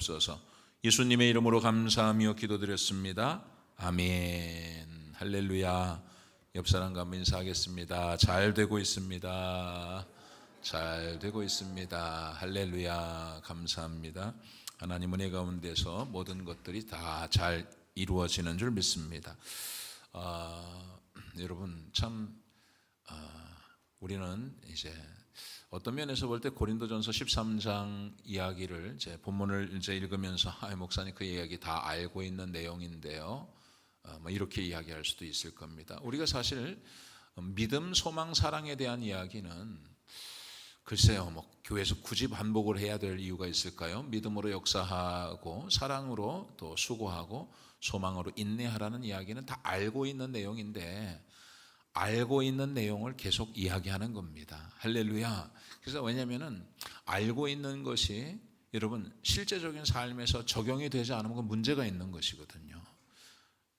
주옵소서. 예수님의 이름으로 감사하며 기도드렸습니다. 아멘. 할렐루야. 옆 사람과 한번 인사하겠습니다. 잘 되고 있습니다. 잘 되고 있습니다. 할렐루야. 감사합니다. 하나님 은혜 가운데서 모든 것들이 다 잘 이루어지는 줄 믿습니다. 여러분 참 우리는 이제 어떤 면에서 볼 때 고린도전서 13장 이야기를 이제 본문을 이제 읽으면서 목사님 그 이야기 다 알고 있는 내용인데요. 이렇게 이야기할 수도 있을 겁니다. 우리가 사실 믿음, 소망, 사랑에 대한 이야기는 글쎄요, 교회에서 굳이 반복을 해야 될 이유가 있을까요? 믿음으로 역사하고 사랑으로 또 수고하고 소망으로 인내하라는 이야기는 다 알고 있는 내용인데 알고 있는 내용을 계속 이야기하는 겁니다. 할렐루야. 그래서 왜냐하면 알고 있는 것이 여러분 실제적인 삶에서 적용이 되지 않으면 그 문제가 있는 것이거든요.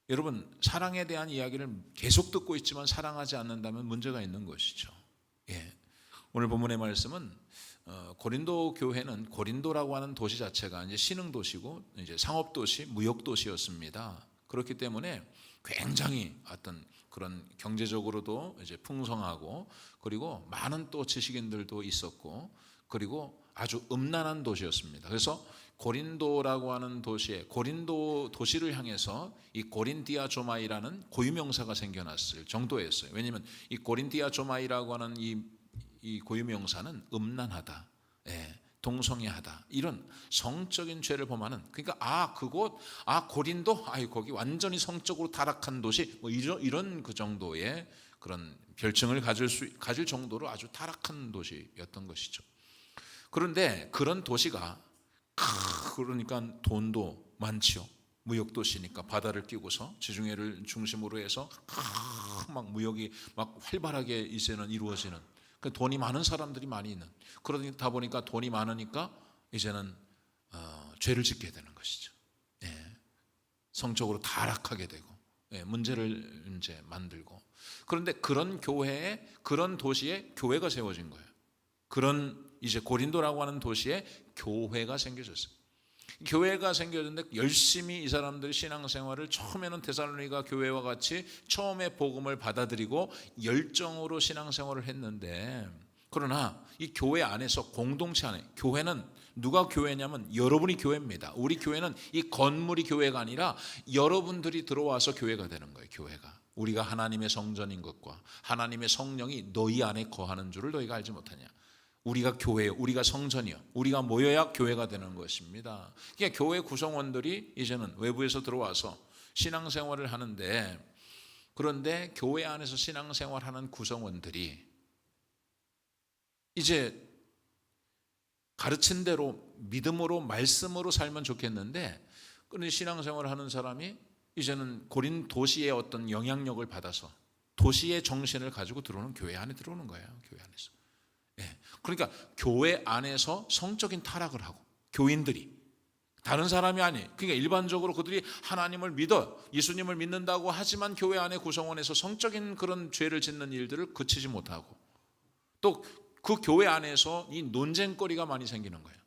여러분 사랑에 대한 이야기를 계속 듣고 있지만 사랑하지 않는다면 문제가 있는 것이죠. 오늘 본문의 말씀은 고린도 교회는 고린도라고 하는 도시 자체가 이제 신흥 도시고 이제 상업 도시, 무역 도시였습니다. 그렇기 때문에 굉장히 어떤 그런 경제적으로도 이제 풍성하고 그리고 많은 또 지식인들도 있었고 그리고 아주 음란한 도시였습니다. 그래서 고린도라고 하는 도시에 고린도 도시를 향해서 이 고린디아 조마이라는 고유명사가 생겨났을 정도였어요. 왜냐하면 이 고린디아 조마이라고 하는 이 고유명사는 음란하다, 동성애하다 이런 성적인 죄를 범하는 그러니까 그곳 고린도 거기 완전히 성적으로 타락한 도시 이런 그 정도의 그런 별칭을 가질 정도로 아주 타락한 도시였던 것이죠. 그런데 그런 도시가 그러니까 돈도 많지요. 무역 도시니까 바다를 끼고서 지중해를 중심으로 해서 막 무역이 막 활발하게 이제는 이루어지는 돈이 많은 사람들이 많이 있는 그러다 보니까 돈이 많으니까 이제는 죄를 짓게 되는 것이죠. 성적으로 타락하게 되고 문제를 이제 만들고 그런데 그런 교회에 그런 도시에 교회가 세워진 거예요. 그런 이제 고린도라고 하는 도시에 교회가 생겨졌어요. 교회가 생겼는데 열심히 이 사람들이 신앙생활을 처음에는 데살로니가 교회와 같이 처음에 복음을 받아들이고 열정으로 신앙생활을 했는데 그러나 이 교회 안에서 공동체 안에 교회는 누가 교회냐면 여러분이 교회입니다. 우리 교회는 이 건물이 교회가 아니라 여러분들이 들어와서 교회가 되는 거예요. 교회가 우리가 하나님의 성전인 것과 하나님의 성령이 너희 안에 거하는 줄을 너희가 알지 못하냐. 우리가 교회요, 우리가 성전이요, 우리가 모여야 교회가 되는 것입니다. 그러니까 교회 구성원들이 이제는 외부에서 들어와서 신앙생활을 하는데 그런데 교회 안에서 신앙생활하는 구성원들이 이제 가르친 대로 믿음으로 말씀으로 살면 좋겠는데 그런데 신앙생활을 하는 사람이 이제는 고린 도시의 어떤 영향력을 받아서 도시의 정신을 가지고 들어오는 교회 안에 들어오는 거예요. 교회 안에서. 그러니까 교회 안에서 성적인 타락을 하고 교인들이 다른 사람이 아니에요. 그러니까 일반적으로 그들이 하나님을 믿어 예수님을 믿는다고 하지만 교회 안에 구성원에서 성적인 그런 죄를 짓는 일들을 그치지 못하고 또 그 교회 안에서 이 논쟁거리가 많이 생기는 거예요.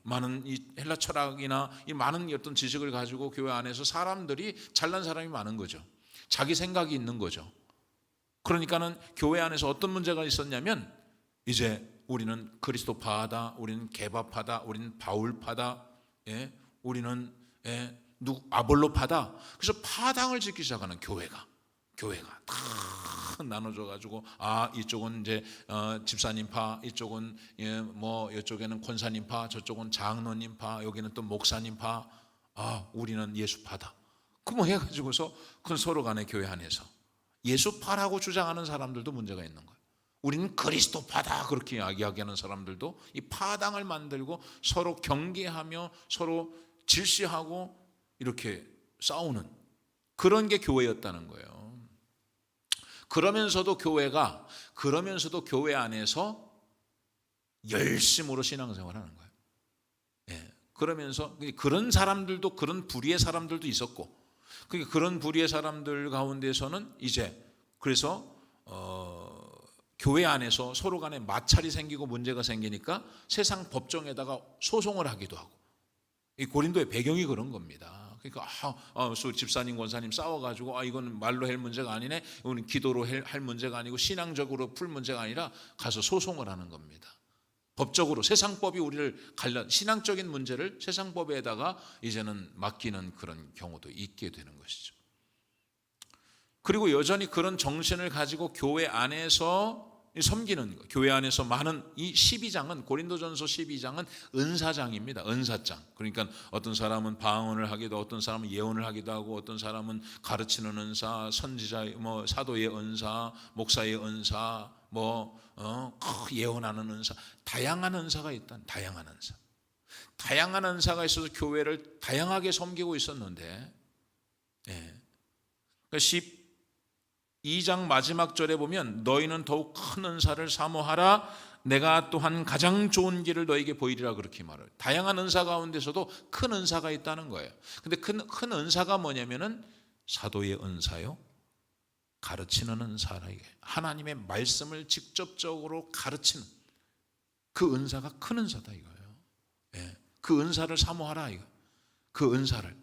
많은 이 헬라 철학이나 이 많은 어떤 지식을 가지고 교회 안에서 사람들이 잘난 사람이 많은 거죠. 자기 생각이 있는 거죠. 그러니까는 교회 안에서 어떤 문제가 있었냐면 이제 우리는 그리스도파다, 우리는 개바파다, 우리는 바울파다, 우리는 아볼로파다. 그래서 파당을 짓기 시작하는 교회가 다 나눠져 가지고 이쪽은 이제 집사님파, 이쪽은 이쪽에는 권사님파, 저쪽은 장로님파, 여기는 또 목사님파, 우리는 예수파다. 그 해가지고서 그 서로 간의 교회 안에서 예수파라고 주장하는 사람들도 문제가 있는 거예요. 우리는 그리스도파다 그렇게 이야기하는 사람들도 이 파당을 만들고 서로 경계하며 서로 질시하고 이렇게 싸우는 그런 게 교회였다는 거예요. 그러면서도 교회 안에서 열심으로 신앙생활하는 거예요. 그러면서 그런 사람들도 그런 불의의 사람들도 있었고 그런 불의의 사람들 가운데서는 이제 그래서 교회 안에서 서로 간에 마찰이 생기고 문제가 생기니까 세상 법정에다가 소송을 하기도 하고, 이 고린도의 배경이 그런 겁니다. 그러니까 집사님 권사님 싸워가지고 이건 말로 할 문제가 아니네, 이건 기도로 할 문제가 아니고 신앙적으로 풀 문제가 아니라 가서 소송을 하는 겁니다. 법적으로 세상법이 우리를 신앙적인 문제를 세상법에다가 이제는 맡기는 그런 경우도 있게 되는 것이죠. 그리고 여전히 그런 정신을 가지고 교회 안에서 섬기는 거, 교회 안에서 많은 이 12장은, 고린도전서 12장은 은사장입니다. 은사장. 그러니까 어떤 사람은 방언을 하기도, 어떤 사람은 예언을 하기도 하고, 어떤 사람은 가르치는 은사, 선지자, 사도의 은사, 목사의 은사, 예언하는 은사, 다양한 은사가 있다. 다양한 은사. 다양한 은사가 있어서 교회를 다양하게 섬기고 있었는데, 그러니까 12장 마지막 절에 보면 너희는 더욱 큰 은사를 사모하라, 내가 또한 가장 좋은 길을 너에게 보이리라, 그렇게 말해요. 다양한 은사 가운데서도 큰 은사가 있다는 거예요. 근데 큰 은사가 뭐냐면은 사도의 은사요, 가르치는 은사라. 이게 하나님의 말씀을 직접적으로 가르치는 그 은사가 큰 은사다 이거예요. 그 은사를 사모하라 이거. 그 은사를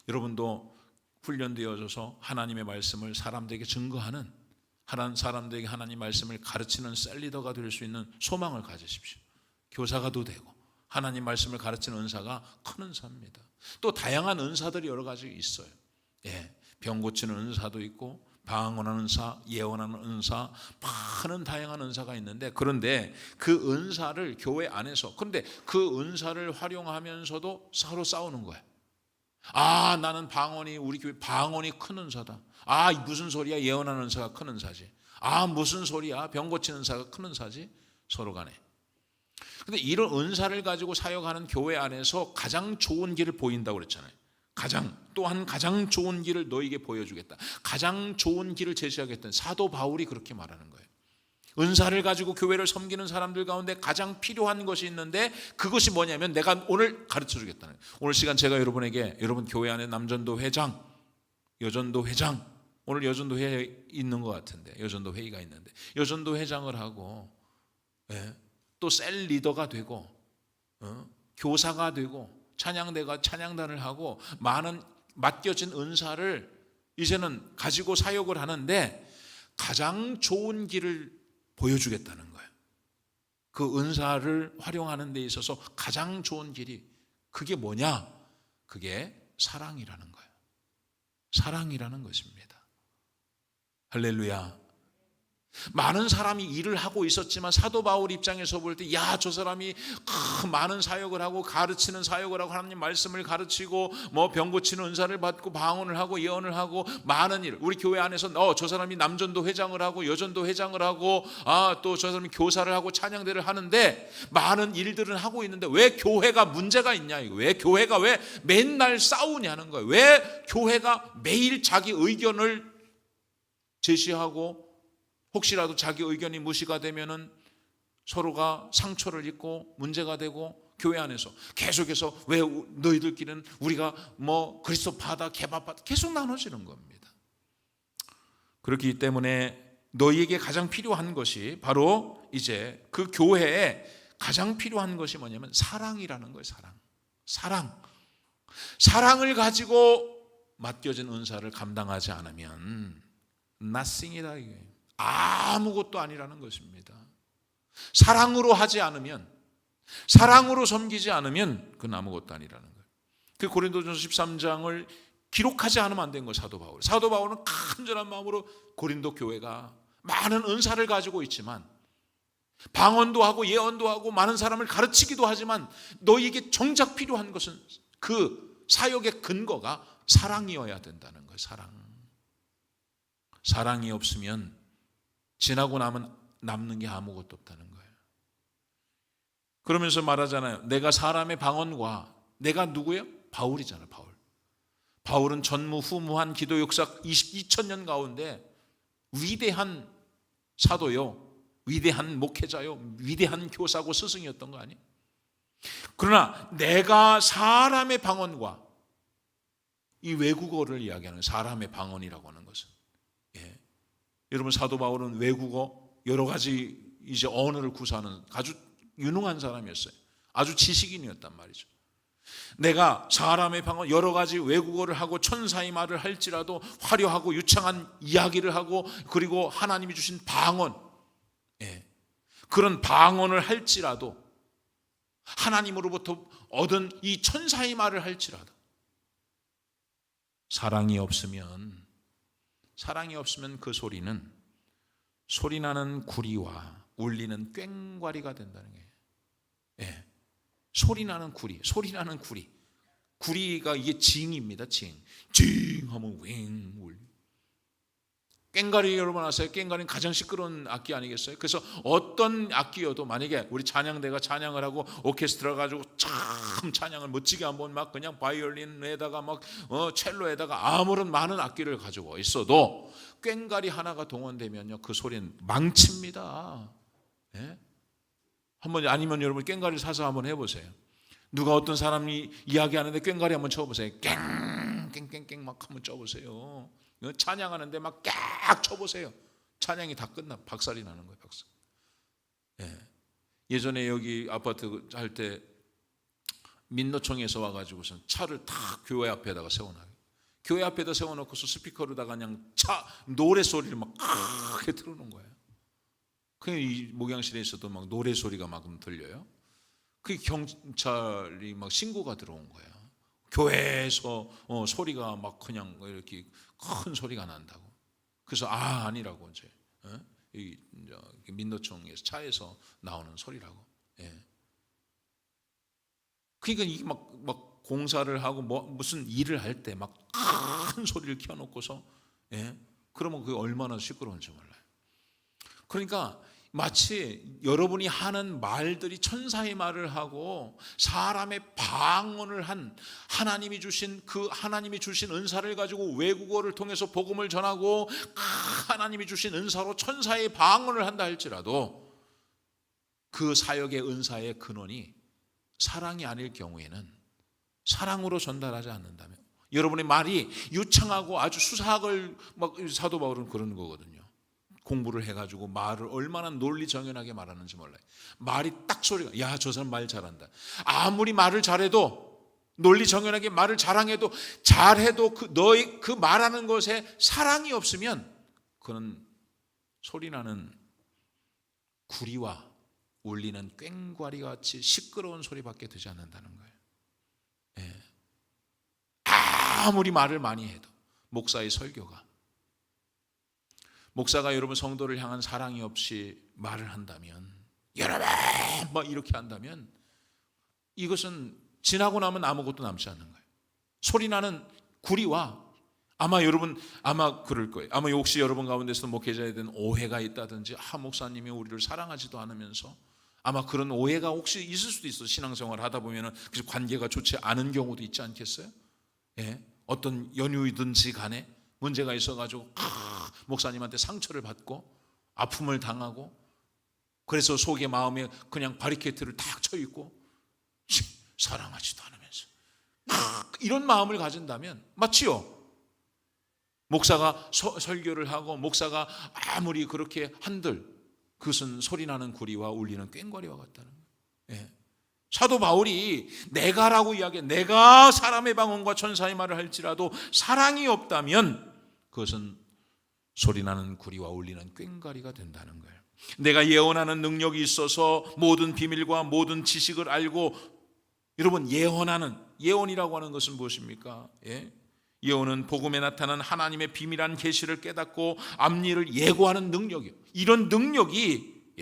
여러분도 훈련되어져서 하나님의 말씀을 사람들에게 증거하는, 사람들에게 하나님 말씀을 가르치는 셀리더가 될 수 있는 소망을 가지십시오. 교사가도 되고 하나님 말씀을 가르치는 은사가 큰 은사입니다. 또 다양한 은사들이 여러 가지 있어요. 병 고치는 은사도 있고, 방언하는 은사, 예언하는 은사, 많은 다양한 은사가 있는데, 그런데 그 은사를 교회 안에서, 그런데 그 은사를 활용하면서도 서로 싸우는 거예요. 나는 우리 교회 방언이 큰 은사다. 무슨 소리야, 예언하는 은사가 큰 은사지. 무슨 소리야, 병 고치는 은사가 큰 은사지. 서로 간에. 근데 이런 은사를 가지고 사역하는 교회 안에서 가장 좋은 길을 보인다고 그랬잖아요. 또한 가장 좋은 길을 너에게 보여주겠다. 가장 좋은 길을 제시하겠다는 사도 바울이 그렇게 말하는 거예요. 은사를 가지고 교회를 섬기는 사람들 가운데 가장 필요한 것이 있는데, 그것이 뭐냐면 내가 오늘 가르쳐 주겠다는 거예요. 오늘 시간 제가 여러분에게, 여러분 교회 안에 남전도 회장, 여전도 회장, 오늘 여전도 회에 있는 것 같은데, 여전도 회의가 있는데, 여전도 회장을 하고, 또 셀 리더가 되고, 교사가 되고, 찬양대가 찬양단을 하고, 많은 맡겨진 은사를 이제는 가지고 사역을 하는데 가장 좋은 길을 보여주겠다는 거예요. 그 은사를 활용하는 데 있어서 가장 좋은 길이, 그게 뭐냐? 그게 사랑이라는 거예요. 사랑이라는 것입니다. 할렐루야. 많은 사람이 일을 하고 있었지만 사도 바울 입장에서 볼 때, 저 사람이 많은 사역을 하고, 가르치는 사역을 하고, 하나님 말씀을 가르치고, 병 고치는 은사를 받고, 방언을 하고, 예언을 하고, 많은 일. 우리 교회 안에서 저 사람이 남전도 회장을 하고, 여전도 회장을 하고, 또 저 사람이 교사를 하고, 찬양대를 하는데, 많은 일들은 하고 있는데 왜 교회가 문제가 있냐 이거. 왜 교회가 왜 맨날 싸우냐는 거예요. 왜 교회가 매일 자기 의견을 제시하고, 혹시라도 자기 의견이 무시가 되면은 서로가 상처를 입고 문제가 되고, 교회 안에서 계속해서 왜 너희들끼리는 우리가 그리스도파다, 개바파다, 계속 나눠지는 겁니다. 그렇기 때문에 너희에게 가장 필요한 것이 바로 이제 그 교회에 가장 필요한 것이 뭐냐면 사랑이라는 거예요. 사랑을 가지고 맡겨진 은사를 감당하지 않으면 nothing이다 이게. 아무것도 아니라는 것입니다. 사랑으로 하지 않으면, 사랑으로 섬기지 않으면 그건 아무것도 아니라는 거예요. 그 고린도전서 13장을 기록하지 않으면 안 된 거예요. 사도 바울은 간절한 마음으로 고린도 교회가 많은 은사를 가지고 있지만, 방언도 하고 예언도 하고 많은 사람을 가르치기도 하지만, 너희에게 정작 필요한 것은 그 사역의 근거가 사랑이어야 된다는 거예요. 사랑이 없으면 지나고 나면 남는 게 아무것도 없다는 거예요. 그러면서 말하잖아요. 내가 사람의 방언과, 내가 누구예요? 바울이잖아요. 바울은 전무후무한 기도 역사 2000년 가운데 위대한 사도요, 위대한 목회자요, 위대한 교사고 스승이었던 거 아니에요? 그러나 내가 사람의 방언과, 이 외국어를 이야기하는 사람의 방언이라고 하는 것은, 여러분 사도 바울은 외국어 여러 가지 이제 언어를 구사하는 아주 유능한 사람이었어요. 아주 지식인이었단 말이죠. 내가 사람의 방언 여러 가지 외국어를 하고 천사의 말을 할지라도 화려하고 유창한 이야기를 하고 그리고 하나님이 주신 방언, 그런 방언을 할지라도 하나님으로부터 얻은 이 천사의 말을 할지라도 사랑이 없으면 그 소리는 소리나는 구리와 울리는 꽹과리가 된다는 거예요. 소리나는 구리. 구리가 이게 징입니다. 징 하면 윙 울리. 꽹과리 여러분 아세요? 꽹과리는 가장 시끄러운 악기 아니겠어요? 그래서 어떤 악기여도 만약에 우리 찬양대가 찬양을 하고 오케스트라 가지고 참 찬양을 멋지게 한번 막 그냥 바이올린에다가 막 첼로에다가 아무런 많은 악기를 가지고 있어도 꽹과리 하나가 동원되면요 그 소리는 망칩니다. 한번 아니면 여러분 꽹과리를 사서 한번 해보세요. 누가 어떤 사람이 이야기하는데 꽹과리 한번 쳐보세요. 깽깽깽깽 막 한번 쳐보세요. 찬양하는데 막 깍 쳐보세요. 찬양이 다 끝나 박살이 나는 거예요. 박살. 예전에 여기 아파트 할 때 민노총에서 와가지고선 차를 탁 교회 앞에다가 세워놔요. 교회 앞에다 세워놓고서 스피커로다가 그냥 노래 소리를 막 크게 틀어놓은 거예요. 이 목양실에 있어도 막 노래 소리가 막 들려요. 그 경찰이 막 신고가 들어온 거예요. 교회에서 소리가 막 그냥 이렇게 큰 소리가 난다고. 그래서 아니라고 이제 이 민노총에서 차에서 나오는 소리라고. 그러니까 이게 막 공사를 하고 무슨 일을 할 때 막 큰 소리를 켜놓고서 그러면 그게 얼마나 시끄러운지 몰라요. 그러니까 마치 여러분이 하는 말들이 천사의 말을 하고 사람의 방언을 한 하나님이 주신 은사를 가지고 외국어를 통해서 복음을 전하고 하나님이 주신 은사로 천사의 방언을 한다 할지라도 그 사역의 은사의 근원이 사랑이 아닐 경우에는 사랑으로 전달하지 않는다면 여러분의 말이 유창하고 아주 수사학을 막 사도 바울은 그런 거거든요. 공부를 해가지고 말을 얼마나 논리정연하게 말하는지 몰라요. 말이 딱 소리가 야 저 사람 말 잘한다. 아무리 말을 잘해도 논리정연하게 말을 잘해도 너희 그 말하는 것에 사랑이 없으면 그는 소리나는 구리와 울리는 꽹과리 같이 시끄러운 소리밖에 되지 않는다는 거예요. 아무리 말을 많이 해도 목사의 설교가 목사가 여러분 성도를 향한 사랑이 없이 말을 한다면 여러분 막 이렇게 한다면 이것은 지나고 나면 아무것도 남지 않는 거예요. 소리나는 구리와 여러분 그럴 거예요. 아마 혹시 여러분 가운데서 목회자에 대한 오해가 있다든지 목사님이 우리를 사랑하지도 않으면서 아마 그런 오해가 혹시 있을 수도 있어요. 신앙생활 하다 보면은 관계가 좋지 않은 경우도 있지 않겠어요? 어떤 연유이든지 간에 문제가 있어가지고 목사님한테 상처를 받고 아픔을 당하고 그래서 속에 마음에 그냥 바리케이트를 탁 쳐있고 사랑하지도 않으면서 이런 마음을 가진다면 마치요 목사가 설교를 하고 목사가 아무리 그렇게 한들 그것은 소리나는 구리와 울리는 꽹과리와 같다는 거예요. 사도 바울이 내가라고 이야기해. 내가 사람의 방언과 천사의 말을 할지라도 사랑이 없다면 그것은 소리나는 구리와 울리는 꽹과리가 된다는 거예요. 내가 예언하는 능력이 있어서 모든 비밀과 모든 지식을 알고 여러분 예언이라고 하는 것은 무엇입니까? 예언은 복음에 나타난 하나님의 비밀한 계시를 깨닫고 앞일을 예고하는 능력이에요. 이런 능력이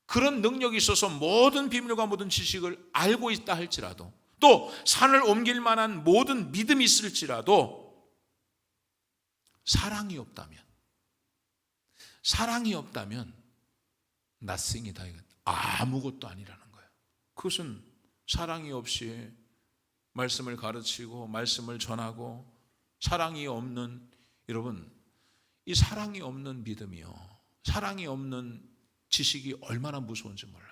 그런 능력이 있어서 모든 비밀과 모든 지식을 알고 있다 할지라도 또 산을 옮길 만한 모든 믿음이 있을지라도 사랑이 없다면 nothing이다. 아무것도 아니라는 거예요. 그것은 사랑이 없이 말씀을 가르치고 말씀을 전하고 사랑이 없는 여러분 이 사랑이 없는 믿음이요 사랑이 없는 지식이 얼마나 무서운지 몰라요.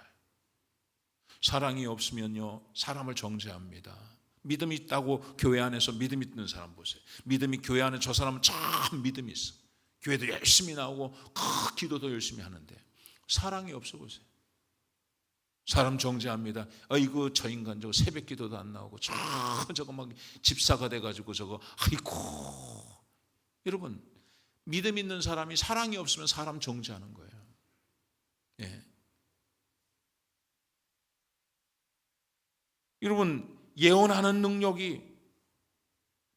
사랑이 없으면요 사람을 정죄합니다. 믿음이 있다고 교회 안에서 믿음 있는 사람 보세요. 믿음이 교회 안에 저 사람은 참 믿음이 있어. 교회도 열심히 나오고 기도도 열심히 하는데 사랑이 없어 보세요. 사람 정죄합니다. 아이고 저 인간 저거 새벽 기도도 안 나오고 저거 막 집사가 돼가지고 저거 아이고. 여러분, 믿음 있는 사람이 사랑이 없으면 사람 정죄하는 거예요. 예. 여러분, 예언하는 능력이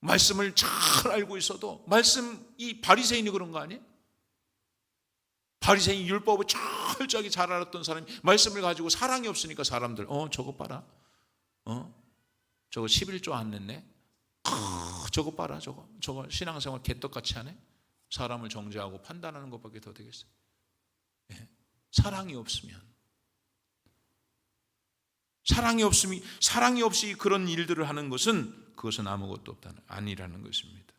말씀을 잘 알고 있어도 이 바리새인이 그런 거 아니에요? 바리새인이 율법을 철저하게 잘 알았던 사람이 말씀을 가지고 사랑이 없으니까 사람들 저거 봐라, 저거 11조 안 냈네, 저거 봐라, 저거 신앙생활 개떡같이 하네. 사람을 정죄하고 판단하는 것밖에 더 되겠어요. 예. 사랑이 없이 그런 일들을 하는 그것은 아무것도 아니라는 것입니다.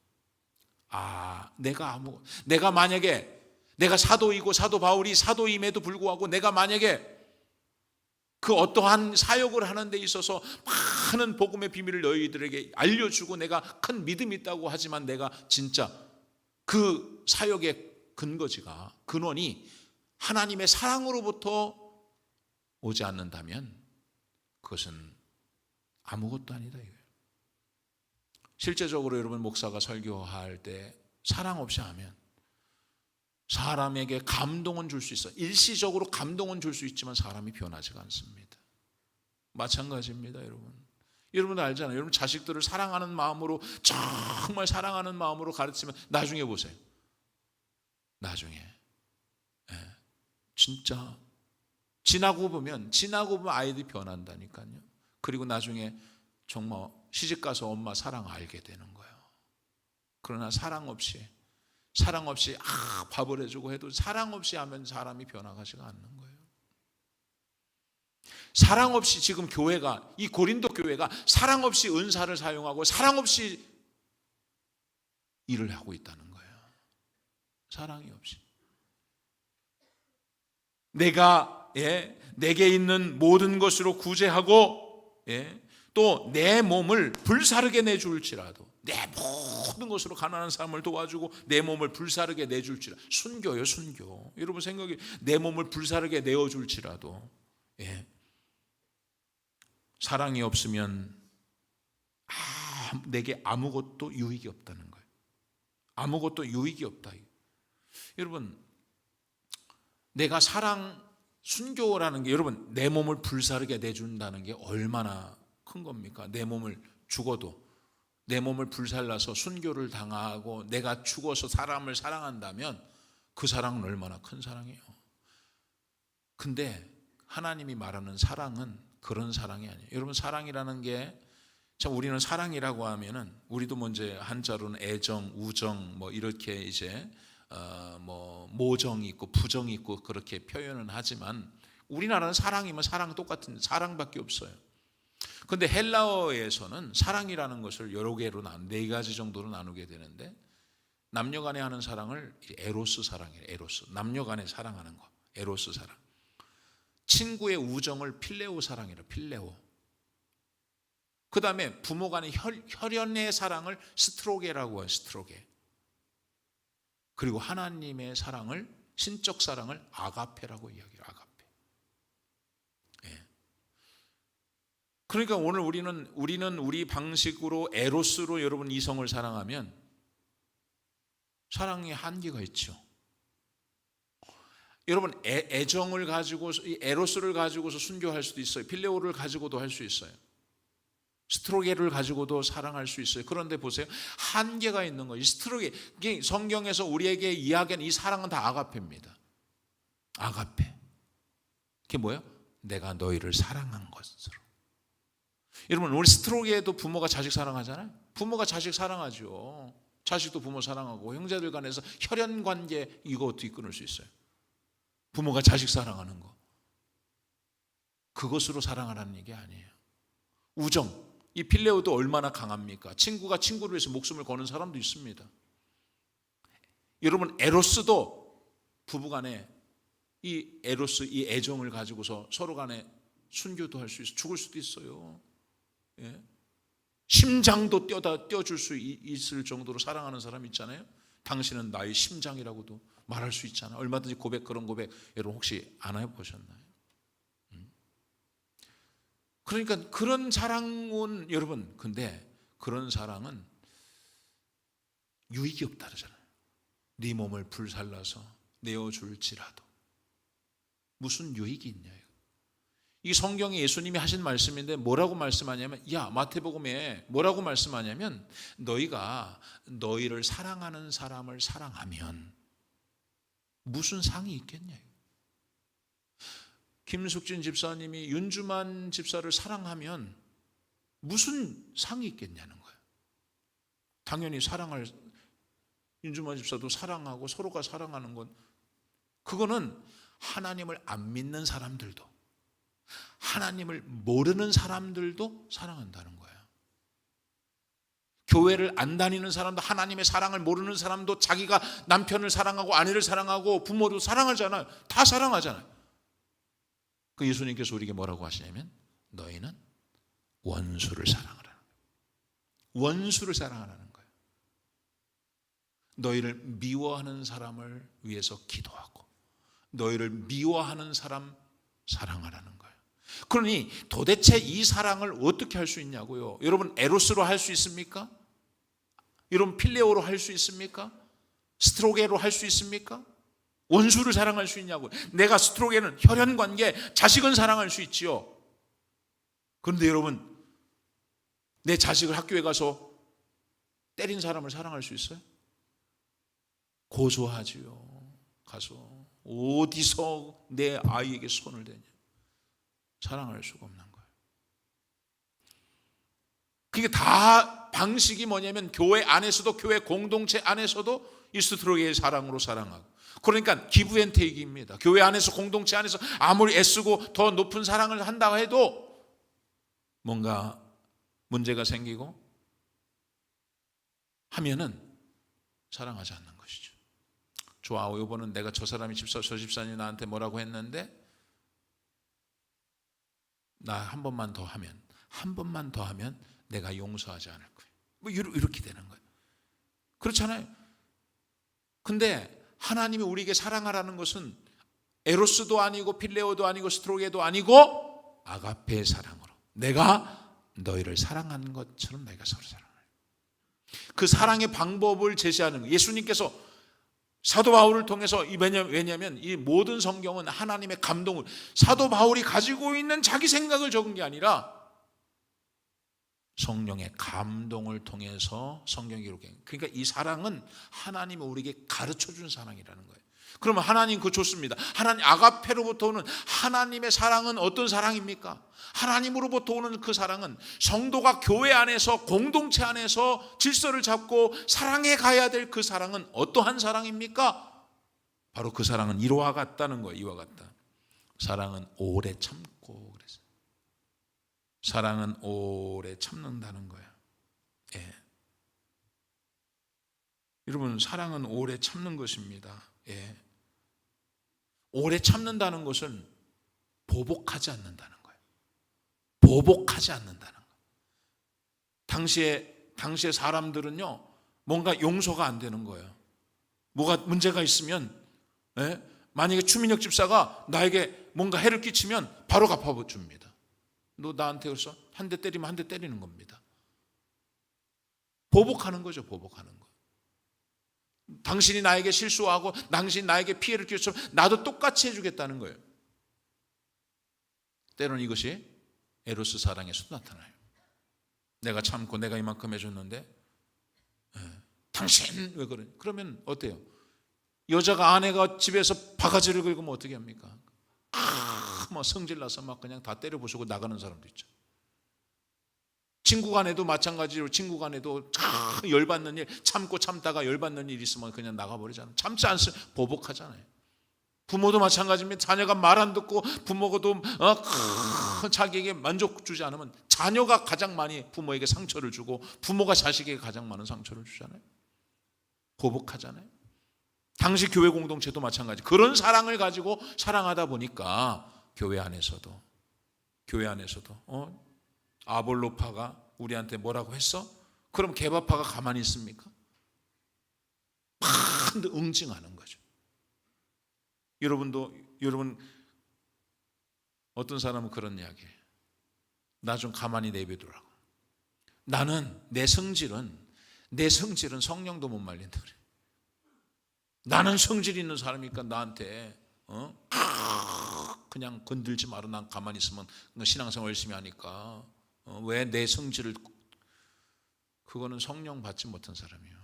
내가 만약에 내가 사도이고 사도 바울이 사도임에도 불구하고 내가 만약에 그 어떠한 사역을 하는 데 있어서 많은 복음의 비밀을 너희들에게 알려주고 내가 큰 믿음이 있다고 하지만 내가 진짜 그 사역의 근원이 하나님의 사랑으로부터 오지 않는다면 그것은 아무것도 아니다 이거예요. 실제적으로 여러분, 목사가 설교할 때 사랑 없이 하면 사람에게 감동은 줄 수 있어요. 일시적으로 감동은 줄 수 있지만 사람이 변하지가 않습니다. 마찬가지입니다, 여러분. 여러분도 알잖아요. 여러분 자식들을 사랑하는 마음으로, 정말 사랑하는 마음으로 가르치면 나중에 보세요. 나중에 진짜 지나고 보면 아이들이 변한다니까요. 그리고 나중에 정말 시집가서 엄마 사랑 알게 되는 거예요. 그러나 사랑 없이 밥을 해주고 해도 사랑 없이 하면 사람이 변화가지가 않는 거예요. 사랑 없이 지금 이 고린도 교회가 사랑 없이 은사를 사용하고 사랑 없이 일을 하고 있다는 거예요. 사랑이 없이. 내게 있는 모든 것으로 구제하고 또 내 몸을 불사르게 내줄지라도, 내 모든 것으로 가난한 사람을 도와주고 내 몸을 불사르게 내줄지라도, 순교요, 순교. 여러분 생각이, 내 몸을 불사르게 내어줄지라도 사랑이 없으면 내게 아무것도 유익이 없다는 거예요. 아무것도 유익이 없다. 여러분, 내가 순교라는 게, 여러분, 내 몸을 불사르게 내준다는 게 얼마나 큰 겁니까? 내 몸을 죽어도, 내 몸을 불살라서 순교를 당하고 내가 죽어서 사람을 사랑한다면 그 사랑은 얼마나 큰 사랑이에요. 근데 하나님이 말하는 사랑은 그런 사랑이 아니에요. 여러분, 사랑이라는 게, 참 우리는 사랑이라고 하면은 우리도 먼저 한자로는 애정, 우정 이렇게 이제 모정이 있고 부정이 있고 그렇게 표현은 하지만 우리나라는 사랑이면 사랑 똑같은 사랑밖에 없어요. 근데 헬라어에서는 사랑이라는 것을 여러 개로 4가지 정도로 나누게 되는데, 남녀 간에 하는 사랑을 에로스 사랑이에요. 에로스. 남녀 간에 사랑하는 거. 에로스 사랑. 친구의 우정을 필레오 사랑이라. 필레오. 그 다음에 부모 간의 혈연의 사랑을 스트로게라고 해요. 스트로게. 그리고 하나님의 사랑을, 신적 사랑을 아가페라고 이야기해요. 아가페. 그러니까 오늘 우리는 우리 방식으로 에로스로 여러분 이성을 사랑하면 사랑의 한계가 있죠. 여러분, 애정을 가지고, 에로스를 가지고서 순교할 수도 있어요. 필레오를 가지고도 할 수 있어요. 스트로게를 가지고도 사랑할 수 있어요. 그런데 보세요, 한계가 있는 거예요. 스트로게, 성경에서 우리에게 이야기하는 이 사랑은 다 아가페입니다. 아가페. 그게 뭐예요? 내가 너희를 사랑한 것으로. 여러분, 우리 스트로게에도 부모가 자식 사랑하잖아요. 부모가 자식 사랑하죠. 자식도 부모 사랑하고, 형제들 간에서 혈연 관계, 이거 어떻게 끊을 수 있어요? 부모가 자식 사랑하는 거, 그것으로 사랑하라는 얘기 아니에요. 우정, 이 필레오도 얼마나 강합니까? 친구가 친구를 위해서 목숨을 거는 사람도 있습니다. 여러분, 에로스도 부부간에 이 에로스, 이 애정을 가지고서 서로 간에 순교도 할 수 있어요. 죽을 수도 있어요. 심장도 떼어줄 수 있을 정도로 사랑하는 사람 있잖아요. 당신은 나의 심장이라고도 말할 수 있잖아. 얼마든지 그런 고백 여러분 혹시 안 해보셨나요? 그러니까 그런 사랑은 여러분, 근데 그런 사랑은 유익이 없다 그러잖아요. 네 몸을 불살라서 내어줄지라도 무슨 유익이 있냐. 이 성경에 예수님이 하신 말씀인데 뭐라고 말씀하냐면, 마태복음에 뭐라고 말씀하냐면, 너희가 너희를 사랑하는 사람을 사랑하면 무슨 상이 있겠냐. 김숙진 집사님이 윤주만 집사를 사랑하면 무슨 상이 있겠냐는 거예요. 당연히 윤주만 집사도 사랑하고 서로가 사랑하는 건, 그거는 하나님을 안 믿는 사람들도 하나님을 모르는 사람들도 사랑한다는 거예요. 교회를 안 다니는 사람도, 하나님의 사랑을 모르는 사람도 자기가 남편을 사랑하고 아내를 사랑하고 부모도 사랑하잖아요. 다 사랑하잖아요. 그 예수님께서 우리에게 뭐라고 하시냐면, 너희는 원수를 사랑하라는 거예요. 원수를 사랑하라는 거예요. 너희를 미워하는 사람을 위해서 기도하고 너희를 미워하는 사람 사랑하라는 거예요. 그러니 도대체 이 사랑을 어떻게 할 수 있냐고요. 여러분, 에로스로 할 수 있습니까? 여러분, 필레오로 할 수 있습니까? 스트로게로 할 수 있습니까? 원수를 사랑할 수 있냐고요. 내가 스트로게는 혈연관계, 자식은 사랑할 수 있지요. 그런데 여러분, 내 자식을 학교에 가서 때린 사람을 사랑할 수 있어요? 고소하지요. 가서 어디서 내 아이에게 손을 대냐. 사랑할 수가 없는 거예요. 그게 다 방식이 뭐냐면, 교회 안에서도, 교회 공동체 안에서도 이 스트로게의 사랑으로 사랑하고, 그러니까 기브앤테이크입니다. 교회 안에서, 공동체 안에서 아무리 애쓰고 더 높은 사랑을 한다고 해도 뭔가 문제가 생기고 하면은 사랑하지 않는 것이죠. 좋아, 이번은 내가 저 집사님이 나한테 뭐라고 했는데 나 한 번만 더 하면 내가 용서하지 않을 거예요. 뭐 이렇게 되는 거예요. 그렇잖아요. 근데 하나님이 우리에게 사랑하라는 것은 에로스도 아니고 필레오도 아니고 스트로게도 아니고 아가페의 사랑으로, 내가 너희를 사랑하는 것처럼 너희가 서로 사랑해요. 그 사랑의 방법을 제시하는 거예요. 예수님께서 사도 바울을 통해서, 왜냐하면 이 모든 성경은 하나님의 감동을, 사도 바울이 가지고 있는 자기 생각을 적은 게 아니라 성령의 감동을 통해서 성경이 기록해. 그러니까 이 사랑은 하나님이 우리에게 가르쳐 준 사랑이라는 거예요. 그러면 하나님 그거 좋습니다. 하나님 아가페로부터 오는 하나님의 사랑은 어떤 사랑입니까? 하나님으로부터 오는 그 사랑은 성도가 교회 안에서, 공동체 안에서 질서를 잡고 사랑해 가야 될 그 사랑은 어떠한 사랑입니까? 바로 그 사랑은 이와 같다는 거예요. 이와 같다. 사랑은 오래 참고, 그래서 사랑은 오래 참는다는 거예요. 예. 여러분, 사랑은 오래 참는 것입니다. 예. 오래 참는다는 것은 보복하지 않는다는 거예요. 보복하지 않는다는 거예요. 당시에 사람들은요, 뭔가 용서가 안 되는 거예요. 뭐가 문제가 있으면, 만약에 추민혁 집사가 나에게 뭔가 해를 끼치면 바로 갚아줍니다. 너 나한테 그래서 한 대 때리면 한 대 때리는 겁니다. 보복하는 거죠, 보복하는 거. 당신이 나에게 실수하고 당신이 나에게 피해를 끼쳤으면 나도 똑같이 해주겠다는 거예요. 때로는 이것이 에로스 사랑에서 나타나요. 내가 참고 내가 이만큼 해줬는데 당신 왜 그래? 그러면 어때요? 여자가 아내가 집에서 바가지를 긁으면 어떻게 합니까? 막 성질나서 막 그냥 다 때려 부수고 나가는 사람도 있죠. 친구 간에도 마찬가지로, 친구 간에도 열받는 일, 참다가 열받는 일 있으면 그냥 나가버리잖아요. 참지 않으면 보복하잖아요. 부모도 마찬가지입니다. 자녀가 말 안 듣고 부모가도 자기에게 만족 주지 않으면 자녀가 가장 많이 부모에게 상처를 주고 부모가 자식에게 가장 많은 상처를 주잖아요. 보복하잖아요. 당시 교회 공동체도 마찬가지. 그런 사랑을 가지고 사랑하다 보니까 교회 안에서도 아볼로파가 우리한테 뭐라고 했어? 그럼 게바파가 가만히 있습니까? 막 응징하는 거죠. 여러분 어떤 사람은 그런 이야기해요. 나 좀 가만히 내비두라고. 나는 내 성질은 성령도 못 말린다 그래. 나는 성질 있는 사람이니까 나한테 그냥 건들지 마라. 난 가만히 있으면 신앙생활 열심히 하니까 왜 내 성질을. 그거는 성령 받지 못한 사람이에요.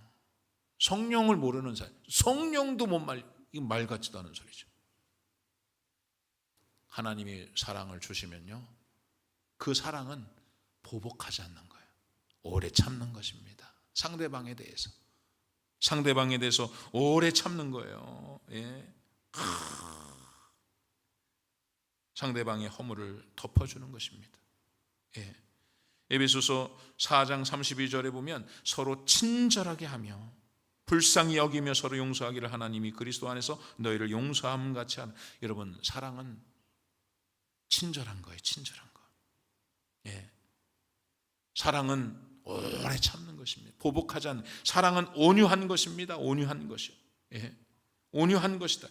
성령을 모르는 사람, 성령도 못 이건 말 같지도 않은 소리죠. 하나님이 사랑을 주시면요, 그 사랑은 보복하지 않는 거예요. 오래 참는 것입니다. 상대방에 대해서 오래 참는 거예요. 예. 상대방의 허물을 덮어주는 것입니다. 예. 에베소서 4장 32절에 보면 서로 친절하게 하며 불쌍히 여기며 서로 용서하기를 하나님이 그리스도 안에서 너희를 용서함 같이 하는. 여러분, 사랑은 친절한 거예요. 친절한 거. 예. 사랑은 오래 참는 것입니다. 보복하지 않는. 사랑은 온유한 것입니다. 온유한 것이요. 예. 온유한 것이다.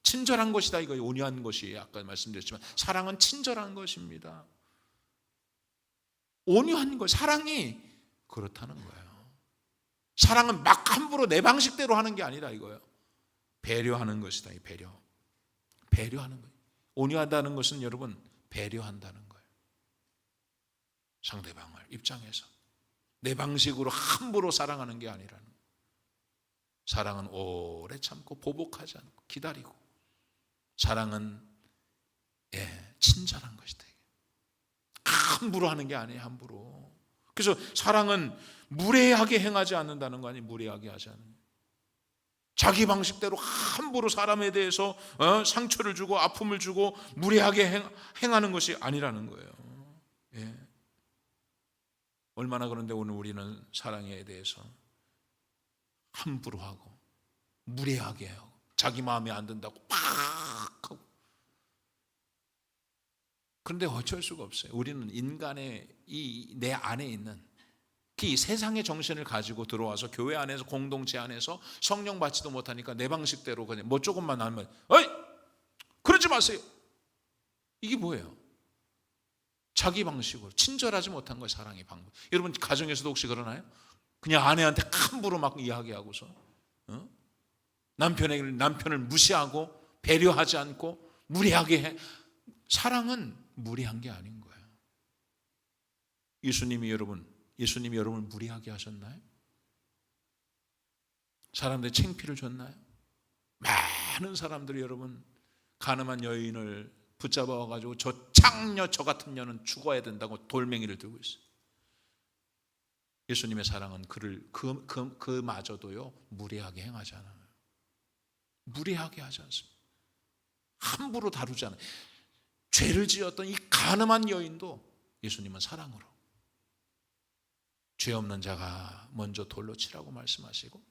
친절한 것이다. 이거 온유한 것이 아까 말씀드렸지만 사랑은 친절한 것입니다. 온유한 것. 사랑이 그렇다는 거예요. 사랑은 막 함부로 내 방식대로 하는 게 아니라 이거예요. 배려하는 것이다. 이 배려하는 거예요. 온유하다는 것은 여러분 배려한다는 거예요. 상대방을 입장해서 내 방식으로 함부로 사랑하는 게 아니라는 거예요. 사랑은 오래 참고 보복하지 않고 기다리고, 사랑은 친절한 것이다. 함부로 하는 게 아니에요. 함부로. 그래서 사랑은 무례하게 행하지 않는다는 거 아니에요. 무례하게 하지 않는. 자기 방식대로 함부로 사람에 대해서 상처를 주고 아픔을 주고 무례하게 행하는 것이 아니라는 거예요. 예. 얼마나 그런데 오늘 우리는 사랑에 대해서 함부로 하고 무례하게 하고 자기 마음에 안 든다고 팍 하고. 그런데 어쩔 수가 없어요. 우리는 인간의 이 내 안에 있는 이 세상의 정신을 가지고 들어와서 교회 안에서 공동체 안에서 성령 받지도 못하니까 내 방식대로 그냥 뭐 조금만 하면 어이 그러지 마세요. 이게 뭐예요? 자기 방식으로 친절하지 못한 거예요. 사랑의 방법. 여러분 가정에서도 혹시 그러나요? 그냥 아내한테 함부로 막 이야기하고서 남편을 무시하고 배려하지 않고 무례하게 해. 사랑은 무례한 게 아닌 거예요. 예수님이 여러분을 무례하게 하셨나요? 사람들이 창피를 줬나요? 많은 사람들이 여러분 가늠한 여인을 붙잡아 와가지고 저 창녀 저 같은 년은 죽어야 된다고 돌멩이를 들고 있어요. 예수님의 사랑은 그를 그마저도요 무례하게 행하지 않아요. 무례하게 하지 않습니다. 함부로 다루지 않아요. 죄를 지었던 이 가늠한 여인도 예수님은 사랑으로 죄 없는 자가 먼저 돌로 치라고 말씀하시고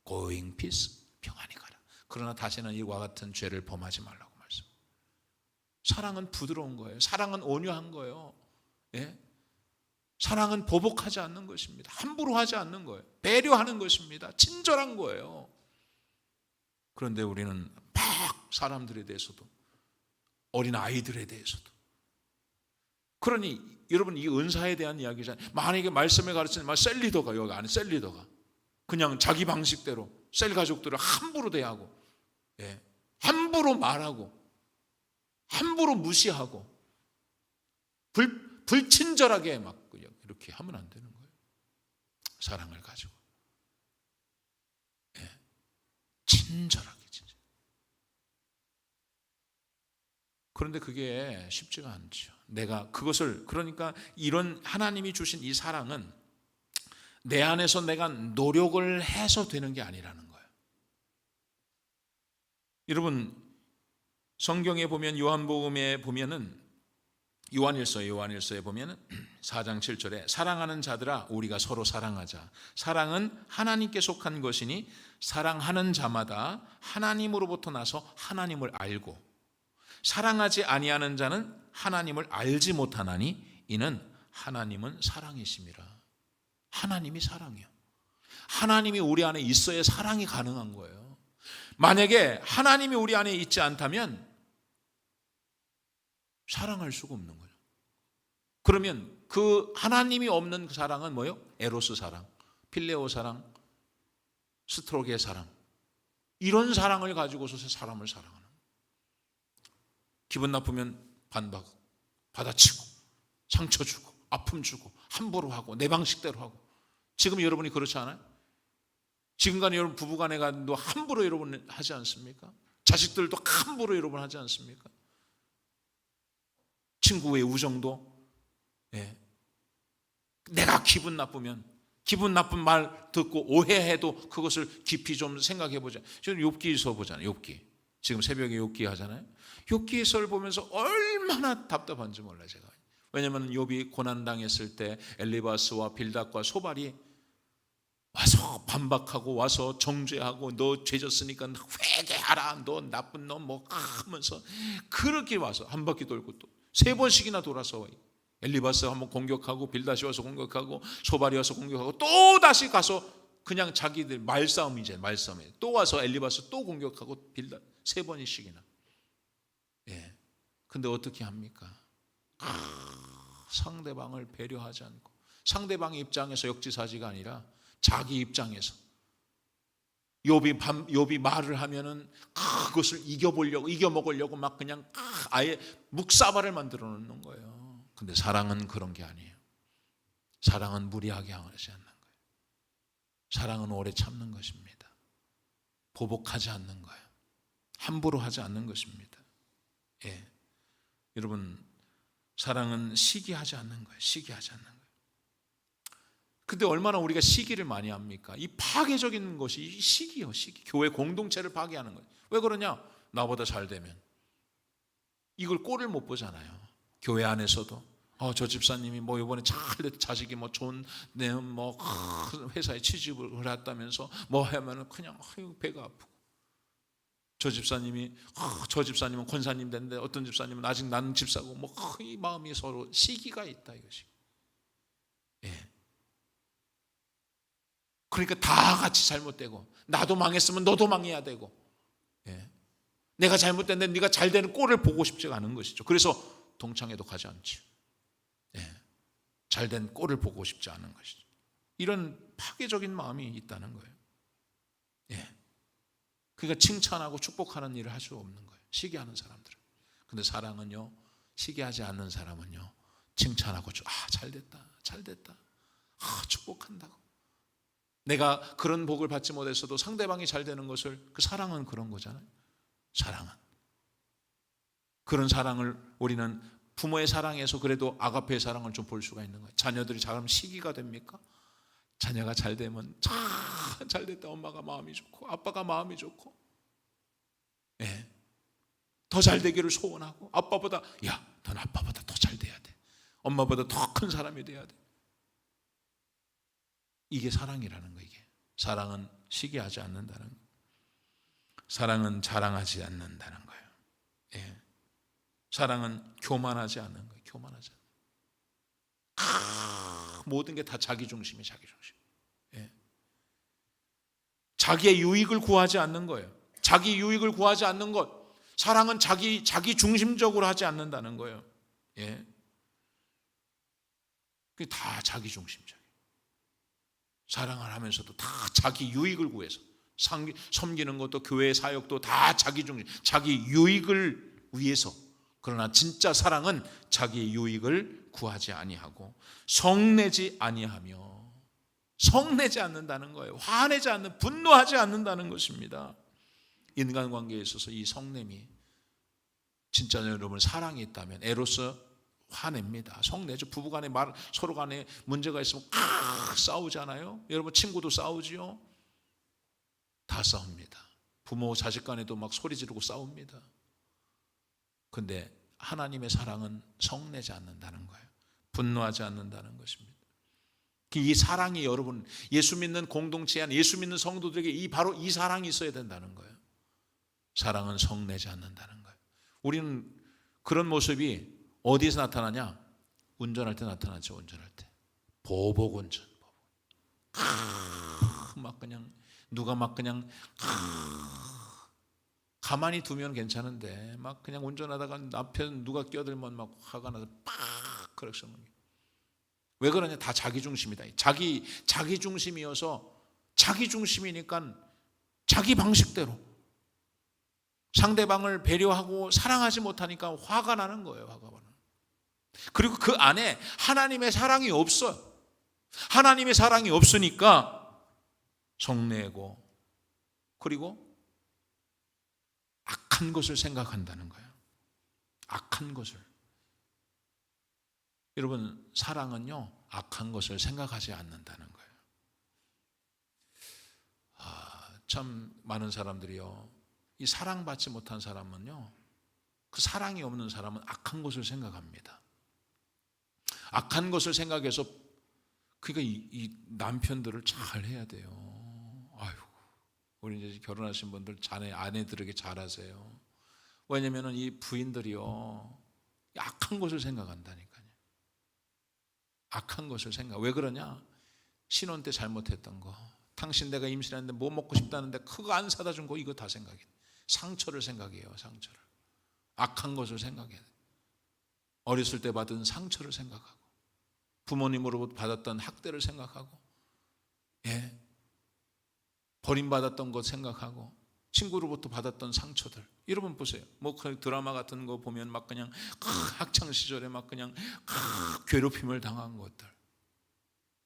Going peace, 평안히 가라. 그러나 다시는 이와 같은 죄를 범하지 말라고 말씀. 사랑은 부드러운 거예요. 사랑은 온유한 거예요. 예? 사랑은 보복하지 않는 것입니다. 함부로 하지 않는 거예요. 배려하는 것입니다. 친절한 거예요. 그런데 우리는 막 사람들에 대해서도 어린 아이들에 대해서도. 그러니 여러분 이 은사에 대한 이야기잖아요. 만약에 말씀에 가르치는 셀리더가 여기 안에 셀리더가 그냥 자기 방식대로 셀 가족들을 함부로 대하고 함부로 말하고 함부로 무시하고 불친절하게 막 이렇게 하면 안 되는 거예요. 사랑을 가지고 친절하게 진짜. 그런데 그게 쉽지가 않죠. 내가 그것을 그러니까 이런 하나님이 주신 이 사랑은 내 안에서 내가 노력을 해서 되는 게 아니라는 거예요. 여러분 성경에 보면 요한복음에 보면은 요한일서에 보면은 4장 7절에 사랑하는 자들아 우리가 서로 사랑하자. 사랑은 하나님께 속한 것이니 사랑하는 자마다 하나님으로부터 나서 하나님을 알고 사랑하지 아니하는 자는 하나님을 알지 못하나니 이는 하나님은 사랑이심이라. 하나님이 사랑이요. 하나님이 우리 안에 있어야 사랑이 가능한 거예요. 만약에 하나님이 우리 안에 있지 않다면 사랑할 수가 없는 거예요. 그러면 그 하나님이 없는 그 사랑은 뭐예요? 에로스 사랑, 필레오 사랑, 스트로게 사랑, 이런 사랑을 가지고서 사람을 사랑하는 거예요. 기분 나쁘면 반박, 받아치고, 상처 주고, 아픔 주고, 함부로 하고, 내 방식대로 하고. 지금 여러분이 그렇지 않아요? 지금간에 여러분 부부간에도 함부로 여러분 하지 않습니까? 자식들도 함부로 여러분 하지 않습니까? 친구의 우정도, 예. 내가 기분 나쁘면, 기분 나쁜 말 듣고 오해해도 그것을 깊이 좀 생각해 보자. 지금 욥기서 보잖아요. 욥기. 지금 새벽에 욥기 하잖아요. 욥기서를 보면서 얼마나 답답한지 몰라요, 제가. 왜냐하면 욥이 고난 당했을 때 엘리바스와 빌닷과 소발이 와서 반박하고 와서 정죄하고, 너 죄졌으니까 회개하라, 너 나쁜 놈 뭐 하면서 그렇게 와서 한 바퀴 돌고 또 3번씩이나 돌아서 엘리바스 한번 공격하고, 빌닷이 와서 공격하고, 소발이 와서 공격하고, 또 다시 가서 그냥 자기들 말싸움이제 말싸움이에요. 또 와서 엘리바스 또 공격하고, 빌닷 3번씩이나. 예. 근데 어떻게 합니까? 상대방을 배려하지 않고, 상대방의 입장에서 역지사지가 아니라 자기 입장에서 욥이 말을 하면은 그것을 이겨먹으려고 막 그냥 아예 묵사발을 만들어 놓는 거예요. 근데 사랑은 그런 게 아니에요. 사랑은 무리하게 하지 않는 거예요. 사랑은 오래 참는 것입니다. 보복하지 않는 거예요. 함부로 하지 않는 것입니다. 예. 여러분, 사랑은 시기하지 않는 거예요. 시기하지 않는 거예요. 근데 얼마나 우리가 시기를 많이 합니까? 이 파괴적인 것이 시기요, 시기. 교회 공동체를 파괴하는 거예요. 왜 그러냐? 나보다 잘 되면. 이걸 꼴을 못 보잖아요. 교회 안에서도 저 집사님이 뭐 이번에 잘 자식이 뭐 좋은 뭐 회사에 취직을 했다면서 뭐 하면은 그냥 배가 아프고, 저 집사님은 권사님 됐는데 어떤 집사님은 아직 난 집사고, 뭐 이 마음이 서로 시기가 있다, 이것이. 예. 그러니까 다 같이 잘못되고, 나도 망했으면 너도 망해야 되고, 예. 내가 잘못됐는데 네가 잘 되는 꼴을 보고 싶지가 않은 것이죠. 그래서 동창회도 가지 않지. 예. 잘된 꼴을 보고 싶지 않은 것이죠. 이런 파괴적인 마음이 있다는 거예요. 예. 그러니까 칭찬하고 축복하는 일을 할 수 없는 거예요, 시기하는 사람들은. 근데 사랑은요, 시기하지 않는 사람은요, 칭찬하고 잘됐다, 잘됐다, 축복한다고. 내가 그런 복을 받지 못했어도 상대방이 잘 되는 것을, 그 사랑은 그런 거잖아요. 사랑은. 그런 사랑을 우리는 부모의 사랑에서 그래도 아가페의 사랑을 좀 볼 수가 있는 거예요. 자녀들이 잘하면 시기가 됩니까? 자녀가 잘 되면 잘 됐다, 엄마가 마음이 좋고 아빠가 마음이 좋고, 예. 더 잘 되기를 소원하고, 아빠보다, 야, 넌 아빠보다 더 잘 돼야 돼, 엄마보다 더 큰 사람이 돼야 돼. 이게 사랑이라는 거예요. 이게. 사랑은 시기하지 않는다는 거예요. 사랑은 자랑하지 않는다는 거예요. 예. 사랑은 교만하지 않는 거예요. 교만하지 않는. 모든 게 다 자기 중심이 자기 중심. 예. 자기의 유익을 구하지 않는 거예요. 자기 유익을 구하지 않는 것. 사랑은 자기 중심적으로 하지 않는다는 거예요. 예. 그게 다 자기 중심적. 사랑을 하면서도 다 자기 유익을 구해서 섬기는 것도, 교회 사역도 다 자기 중심, 자기 유익을 위해서. 그러나 진짜 사랑은 자기 유익을 구하지 아니하고 성내지 아니하며, 성내지 않는다는 거예요. 화내지 않는, 분노하지 않는다는 것입니다. 인간관계에 있어서 이 성냄이, 진짜 여러분 사랑이 있다면 에로스 화냅니다. 성내죠. 부부간에 서로 간에 문제가 있으면 싸우잖아요. 여러분 친구도 싸우지요. 다 싸웁니다. 부모 자식 간에도 막 소리 지르고 싸웁니다. 근데 하나님의 사랑은 성내지 않는다는 거예요. 분노하지 않는다는 것입니다. 이 사랑이 여러분, 예수 믿는 공동체 안, 예수 믿는 성도들에게 바로 이 사랑이 있어야 된다는 거예요. 사랑은 성내지 않는다는 거예요. 우리는 그런 모습이 어디에서 나타나냐? 운전할 때 나타나죠. 운전할 때 보복 운전, 막 그냥 누가 막 그냥 가만히 두면 괜찮은데 막 그냥 운전하다가 남편 누가 끼어들면 막 화가 나서 팍 그렇게 왜 그러냐? 다 자기 중심이다. 자기 중심이어서 자기 중심이니까 자기 방식대로 상대방을 배려하고 사랑하지 못하니까 화가 나는 거예요. 화가 나는. 그리고 그 안에 하나님의 사랑이 없어요. 하나님의 사랑이 없으니까 성내고 그리고 악한 것을 생각한다는 거예요. 악한 것을. 여러분, 사랑은요, 악한 것을 생각하지 않는다는 거예요. 참 많은 사람들이요, 이 사랑받지 못한 사람은요, 그 사랑이 없는 사람은 악한 것을 생각합니다. 악한 것을 생각해서 그러니까 이 남편들을 잘 해야 돼요. 아유, 우리 이제 결혼하신 분들 아내들에게 잘하세요. 왜냐면은 이 부인들이요, 악한 것을 생각한다니까요. 악한 것을 왜 그러냐? 신혼 때 잘못했던 거, 당신 내가 임신했는데 뭐 먹고 싶다는데 그거 안 사다 준 거, 이거 다 생각해. 상처를 생각해요. 상처를. 악한 것을 생각해요. 어렸을 때 받은 상처를 생각하고 부모님으로부터 받았던 학대를 생각하고, 예, 버림받았던 것 생각하고 친구로부터 받았던 상처들. 여러분 보세요. 뭐 드라마 같은 거 보면 막 그냥 학창 시절에 막 그냥 괴롭힘을 당한 것들.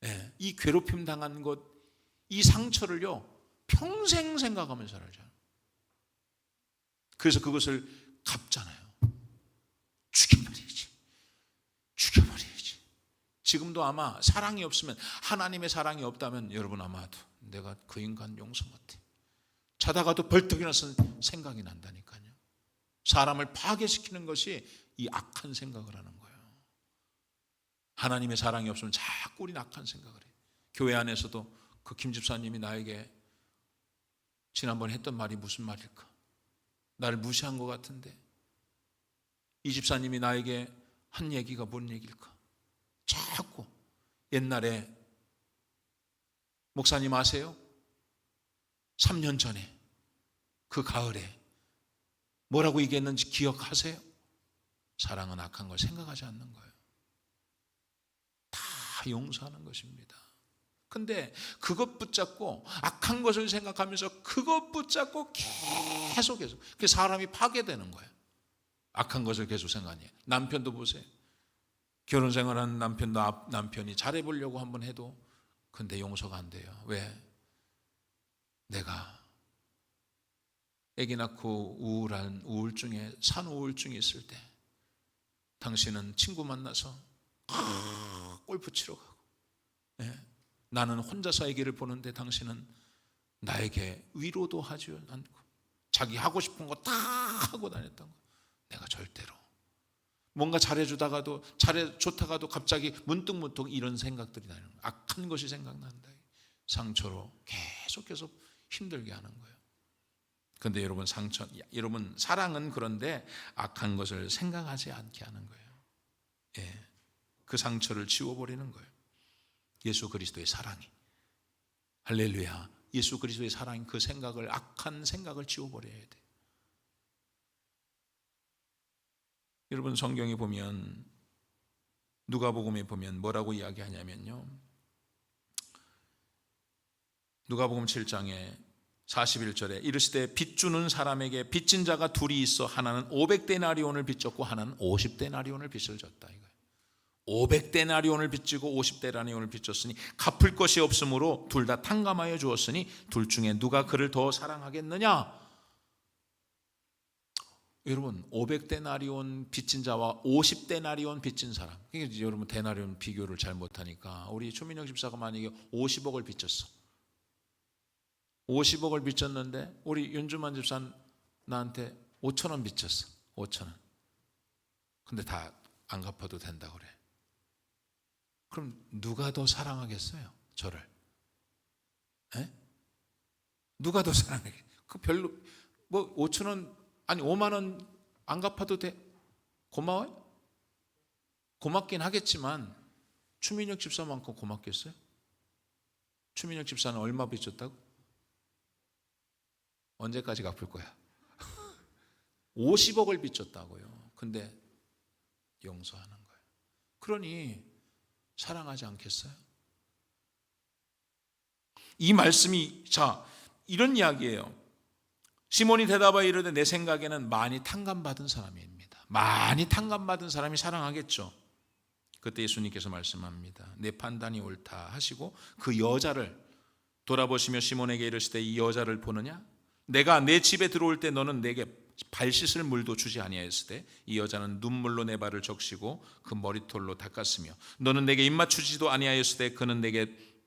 예, 이 괴롭힘 당한 것, 이 상처를요 평생 생각하면서 살잖아요. 그래서 그것을 갚잖아요. 죽여버려야지. 지금도 아마 사랑이 없으면, 하나님의 사랑이 없다면 여러분 아마도 내가 그 인간 용서 못해. 자다가도 벌떡 일어나서 생각이 난다니까요. 사람을 파괴시키는 것이 이 악한 생각을 하는 거예요. 하나님의 사랑이 없으면 자꾸 우리는 악한 생각을 해요. 교회 안에서도 그 김 집사님이 나에게 지난번에 했던 말이 무슨 말일까? 나를 무시한 것 같은데, 이 집사님이 나에게 한 얘기가 뭔 얘기일까? 자꾸 옛날에, 목사님 아세요? 3년 전에 그 가을에 뭐라고 얘기했는지 기억하세요? 사랑은 악한 걸 생각하지 않는 거예요. 다 용서하는 것입니다. 근데 그것 붙잡고 악한 것을 생각하면서 그것 붙잡고 계속해서 그 사람이 파괴되는 거예요. 악한 것을 계속 생각하니. 남편도 보세요. 결혼 생활하는 남편이 잘해보려고 한번 해도 근데 용서가 안 돼요. 왜? 내가 아기 낳고 우울증에 산후우울증이 있을 때 당신은 친구 만나서 골프 치러 가고, 예? 나는 혼자서 아기를 보는데 당신은 나에게 위로도 하지 않고 자기 하고 싶은 거 다 하고 다녔던 거. 내가 절대로 뭔가 잘해주다가도 좋다가도 갑자기 문득 이런 생각들이 나는 거예요. 악한 것이 생각난다. 상처로 계속해서 힘들게 하는 거예요. 그런데 여러분, 사랑은 그런데 악한 것을 생각하지 않게 하는 거예요. 예, 그 상처를 지워버리는 거예요. 예수 그리스도의 사랑이, 할렐루야, 예수 그리스도의 사랑이 그 생각을, 악한 생각을 지워버려야 돼요. 여러분, 성경에 보면, 누가복음에 보면 뭐라고 이야기하냐면요, 누가복음 7장에 41절에 이르시되 빚 주는 사람에게 빚진 자가 둘이 있어 하나는 500데나리온을 빚졌고 하나는 50데나리온을 빚을 졌다 이거예요. 500데나리온을 빚지고 50데나리온을 빚졌으니 갚을 것이 없으므로 둘 다 탕감하여 주었으니 둘 중에 누가 그를 더 사랑하겠느냐? 여러분, 500데나리온 빚진 자와 50데나리온 빚진 사람, 그러니까 여러분 데나리온 비교를 잘 못하니까, 우리 초민영 집사가 만약에 50억을 빚졌어. 50억을 빚졌는데 우리 윤주만 집사 나한테 5천원 빚졌어. 5천원. 근데 다 안 갚아도 된다 그래. 그럼 누가 더 사랑하겠어요? 저를? 에? 누가 더 사랑하겠어요? 그 별로, 뭐 5천원, 아니 5만원 안 갚아도 돼. 고마워요? 고맙긴 하겠지만 추민혁 집사만큼 고맙겠어요? 추민혁 집사는 얼마 빚졌다고? 언제까지 갚을 거야? 50억을 빚졌다고요. 근데 용서하는 거예요. 그러니 사랑하지 않겠어요? 이 말씀이 이런 이야기예요. 시몬이 대답하여 이르되 내 생각에는 많이 탕감받은 사람입니다. 많이 탕감받은 사람이 사랑하겠죠. 그때 예수님께서 말씀합니다. 내 판단이 옳다 하시고 그 여자를 돌아보시며 시몬에게 이르시되 이 여자를 보느냐? 내가 내 집에 들어올 때 너는 내게 발 씻을 물도 주지 아니하였으되 이 여자는 눈물로 내 발을 적시고 그 머리털로 닦았으며 너는 내게 입맞추지도 아니하였으되 그는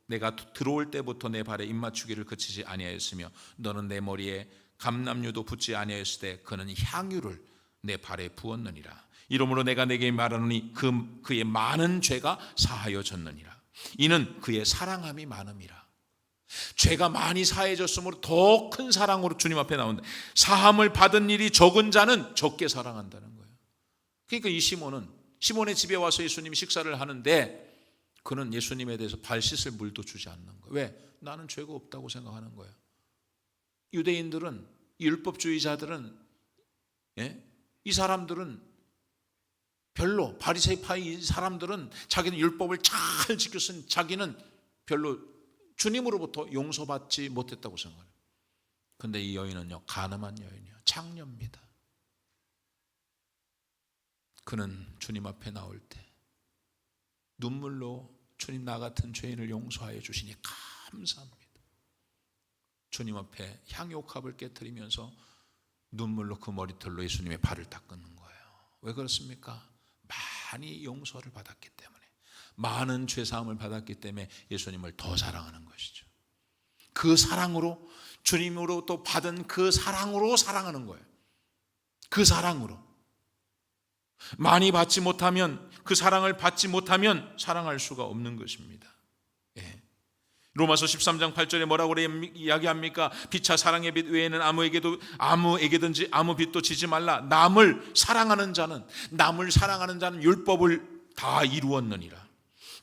내가 들어올 때부터 내 발에 입맞추기를 그치지 아니하였으며 너는 내 머리에 감람유도 붓지 아니하였으되 그는 향유를 내 발에 부었느니라. 이러므로 내가 내게 말하노니 그의 많은 죄가 사하여졌느니라. 이는 그의 사랑함이 많음이라. 죄가 많이 사해졌으므로 더 큰 사랑으로 주님 앞에 나온다. 사함을 받은 일이 적은 자는 적게 사랑한다는 거예요. 그러니까 이 시몬의 집에 와서 예수님이 식사를 하는데 그는 예수님에 대해서 발 씻을 물도 주지 않는 거예요. 왜? 나는 죄가 없다고 생각하는 거예요. 유대인들은, 율법주의자들은, 이 사람들은 별로, 바리새파의 사람들은 자기는 율법을 잘 지켰으니 자기는 별로 주님으로부터 용서받지 못했다고 생각해요. 그런데 이 여인은요, 가늠한 여인이요, 창녀입니다. 그는 주님 앞에 나올 때 눈물로 주님 나 같은 죄인을 용서하여 주시니 감사합니다. 주님 앞에 향유옥합을 깨뜨리면서 눈물로 그 머리털로 예수님의 발을 닦는 거예요. 왜 그렇습니까? 많이 용서를 받았기 때문에, 많은 죄사함을 받았기 때문에 예수님을 더 사랑하는 것이죠. 그 사랑으로, 주님으로부터 받은 그 사랑으로 사랑하는 거예요. 그 사랑으로. 많이 받지 못하면, 그 사랑을 받지 못하면 사랑할 수가 없는 것입니다. 로마서 13장 8절에 뭐라고 이야기합니까? 피차 사랑의 빛 외에는 아무에게든지 아무 빛도 지지 말라. 남을 사랑하는 자는 율법을 다 이루었느니라.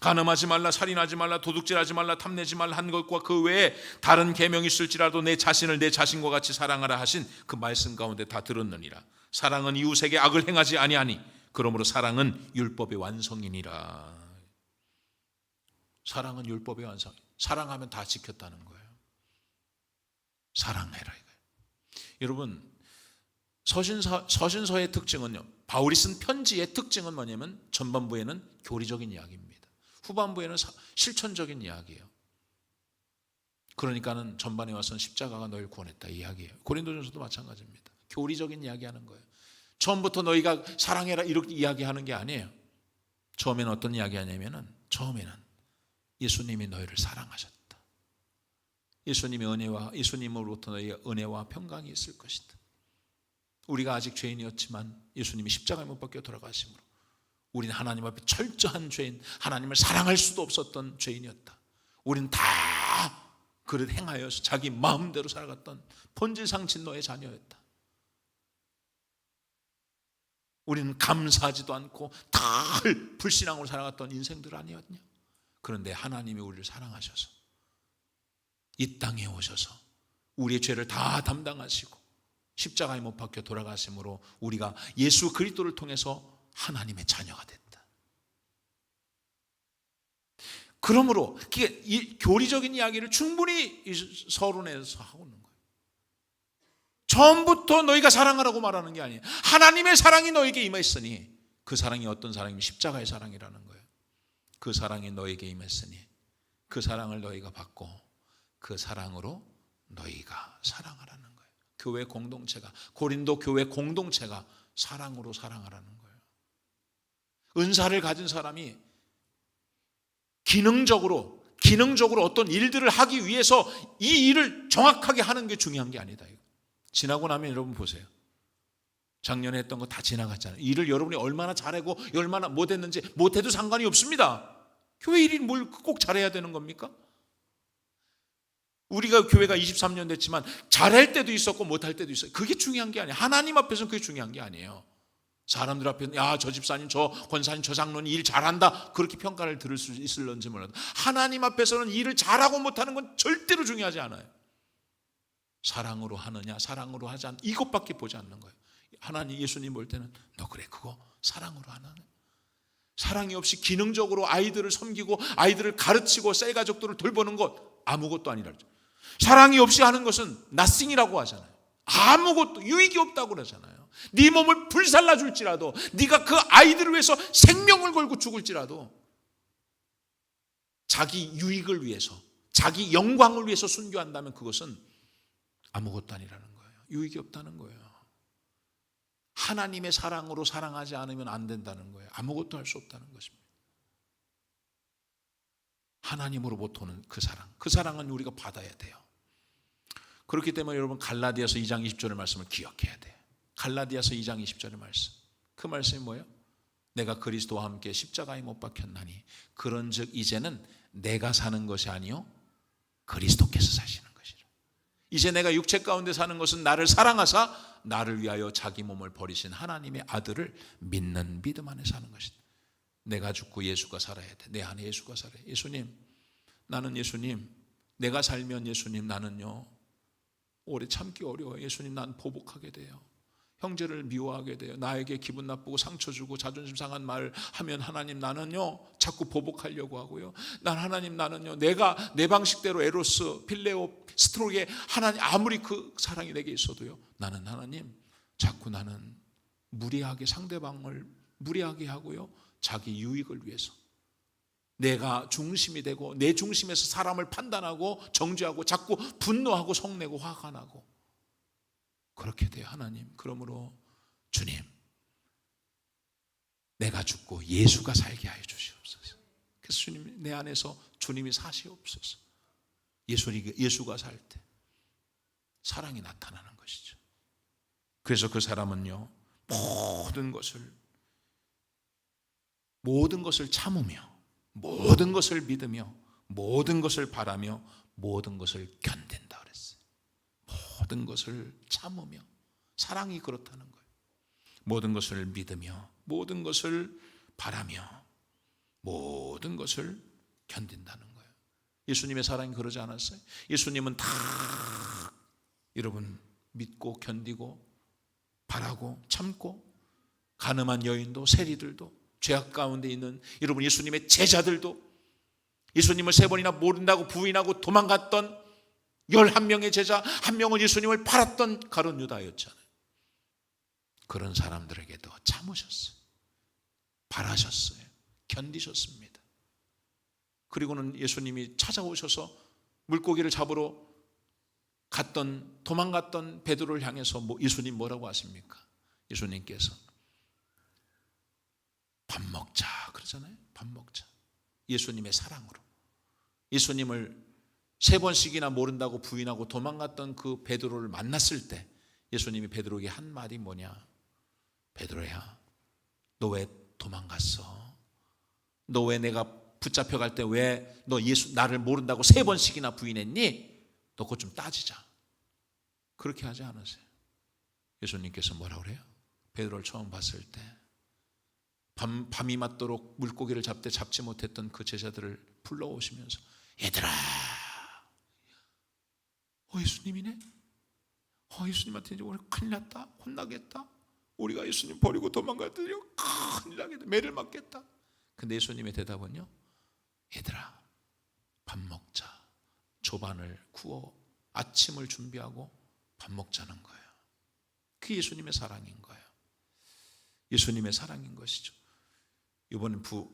간음하지 말라, 살인하지 말라, 도둑질하지 말라, 탐내지 말라 한 것과 그 외에 다른 계명이 있을지라도 내 자신을 내 자신과 같이 사랑하라 하신 그 말씀 가운데 다 들었느니라. 사랑은 이웃에게 악을 행하지 아니하니 그러므로 사랑은 율법의 완성이니라. 사랑은 율법의 완성. 사랑하면 다 지켰다는 거예요. 사랑해라 이거예요. 여러분, 서신서의 특징은요, 바울이 쓴 편지의 특징은 뭐냐면 전반부에는 교리적인 이야기입니다. 후반부에는 실천적인 이야기예요. 그러니까는 전반에 와서는 십자가가 너희를 구원했다 이 이야기예요. 고린도전서도 마찬가지입니다. 교리적인 이야기하는 거예요. 처음부터 너희가 사랑해라 이렇게 이야기하는 게 아니에요. 처음에는 어떤 이야기하냐면은, 처음에는 예수님이 너희를 사랑하셨다. 예수님으로부터 너희의 은혜와 평강이 있을 것이다. 우리가 아직 죄인이었지만 예수님이 십자가에 못 박혀 돌아가심으로 우리는 하나님 앞에 철저한 죄인, 하나님을 사랑할 수도 없었던 죄인이었다. 우리는 다 그릇 행하여서 자기 마음대로 살아갔던 본질상 진노의 자녀였다. 우리는 감사하지도 않고 늘 불신앙으로 살아갔던 인생들 아니었냐? 그런데 하나님이 우리를 사랑하셔서 이 땅에 오셔서 우리의 죄를 다 담당하시고 십자가에 못 박혀 돌아가심으로 우리가 예수 그리스도를 통해서 하나님의 자녀가 됐다. 그러므로 이 교리적인 이야기를 충분히 서론에서 하고 있는 거예요. 처음부터 너희가 사랑하라고 말하는 게 아니에요. 하나님의 사랑이 너에게 임했으니, 그 사랑이 어떤 사랑이면 십자가의 사랑이라는 거예요. 그 사랑이 너에게 임했으니 그 사랑을 너희가 받고 그 사랑으로 너희가 사랑하라는 거예요. 교회 공동체가, 고린도 교회 공동체가 사랑으로 사랑하라는 거예요. 은사를 가진 사람이 기능적으로 어떤 일들을 하기 위해서 이 일을 정확하게 하는 게 중요한 게 아니다. 지나고 나면 여러분 보세요. 작년에 했던 거 다 지나갔잖아요. 일을 여러분이 얼마나 잘하고 얼마나 못했는지, 못해도 상관이 없습니다. 교회 일이 뭘 꼭 잘해야 되는 겁니까? 우리가 교회가 23년 됐지만 잘할 때도 있었고 못할 때도 있어요. 그게 중요한 게 아니에요. 하나님 앞에서는 그게 중요한 게 아니에요. 사람들 앞에는 야, 저 집사님, 저 권사님, 저 장로님 일 잘한다, 그렇게 평가를 들을 수 있을런지 몰라도 하나님 앞에서는 일을 잘하고 못하는 건 절대로 중요하지 않아요. 사랑으로 하느냐, 사랑으로 하지 않느냐, 이것밖에 보지 않는 거예요. 하나님, 예수님 볼 때는 너 그래 그거 사랑으로 하나? 사랑이 없이 기능적으로 아이들을 섬기고 아이들을 가르치고 셀 가족들을 돌보는 것 아무것도 아니라, 사랑이 없이 하는 것은 nothing이라고 하잖아요. 아무것도 유익이 없다고 그러잖아요. 네 몸을 불살라 줄지라도, 네가 그 아이들을 위해서 생명을 걸고 죽을지라도 자기 유익을 위해서, 자기 영광을 위해서 순교한다면 그것은 아무것도 아니라는 거예요. 유익이 없다는 거예요. 하나님의 사랑으로 사랑하지 않으면 안 된다는 거예요. 아무것도 할 수 없다는 것입니다. 하나님으로부터 오는 그 사랑은 우리가 받아야 돼요. 그렇기 때문에 여러분, 갈라디아서 2장 20절의 말씀을 기억해야 돼요. 갈라디아서 2장 20절의 말씀, 그 말씀이 뭐예요? 내가 그리스도와 함께 십자가에 못 박혔나니 그런즉 이제는 내가 사는 것이 아니요 그리스도께서 사시는 것이라. 이제 내가 육체 가운데 사는 것은 나를 사랑하사 나를 위하여 자기 몸을 버리신 하나님의 아들을 믿는 믿음 안에 사는 것이다. 내가 죽고 예수가 살아야 돼. 내 안에 예수가 살아야 돼. 예수님, 나는 예수님, 내가 살면 예수님, 나는요 오래 참기 어려워요. 예수님, 난 보복하게 돼요. 형제를 미워하게 돼요. 나에게 기분 나쁘고 상처 주고 자존심 상한 말 하면 하나님, 나는요 자꾸 보복하려고 하고요. 난 하나님, 나는요 내가 내 방식대로 에로스, 필레오, 스트로게 하나님, 아무리 그 사랑이 내게 있어도요, 나는 하나님 자꾸 나는 무리하게 상대방을 무리하게 하고요, 자기 유익을 위해서 내가 중심이 되고 내 중심에서 사람을 판단하고 정죄하고 자꾸 분노하고 성내고 화가 나고 그렇게 돼요. 하나님, 그러므로 주님, 내가 죽고 예수가 살게 하여 주시옵소서. 그래서 주님, 내 안에서 주님이 사시옵소서. 예수가 살 때 사랑이 나타나는 것이죠. 그래서 그 사람은요 모든 것을 참으며 모든 것을 믿으며 모든 것을 바라며 모든 것을 견딘다 그랬어요. 모든 것을 참으며, 사랑이 그렇다는 거예요. 모든 것을 믿으며 모든 것을 바라며 모든 것을 견딘다는 거예요. 예수님의 사랑이 그러지 않았어요? 예수님은 다 여러분 믿고 견디고 바라고 참고, 가늠한 여인도 세리들도 죄악 가운데 있는 여러분 예수님의 제자들도, 예수님을 3번이나 모른다고 부인하고 도망갔던 11명의 제자, 한 명은 예수님을 팔았던 가룟 유다였잖아요. 그런 사람들에게도 참으셨어요. 바라셨어요. 견디셨습니다. 그리고는 예수님이 찾아오셔서 물고기를 잡으러 도망갔던 베드로를 향해서 예수님 뭐라고 하십니까? 예수님께서 밥 먹자 그러잖아요. 밥 먹자. 예수님의 사랑으로. 예수님을 3번씩이나 모른다고 부인하고 도망갔던 그 베드로를 만났을 때 예수님이 베드로에게 한 말이 뭐냐? 베드로야, 너 왜 도망갔어? 너 왜 내가 붙잡혀갈 때 왜 너 나를 모른다고 3번씩이나 부인했니? 너 그것 좀 따지자. 그렇게 하지 않으세요? 예수님께서 뭐라고 그래요? 베드로를 처음 봤을 때 밤이 맞도록 물고기를 잡지 못했던 그 제자들을 불러오시면서, 얘들아, 예수님이네? 예수님한테 이제 오늘 큰일 났다, 혼나겠다, 우리가 예수님 버리고 도망갔더니 큰일 나겠다, 매를 맞겠다. 근데 예수님의 대답은요, 얘들아, 밥 먹자. 조반을 구워 아침을 준비하고 밥 먹자는 거예요. 그게 예수님의 사랑인 거예요. 예수님의 사랑인 것이죠.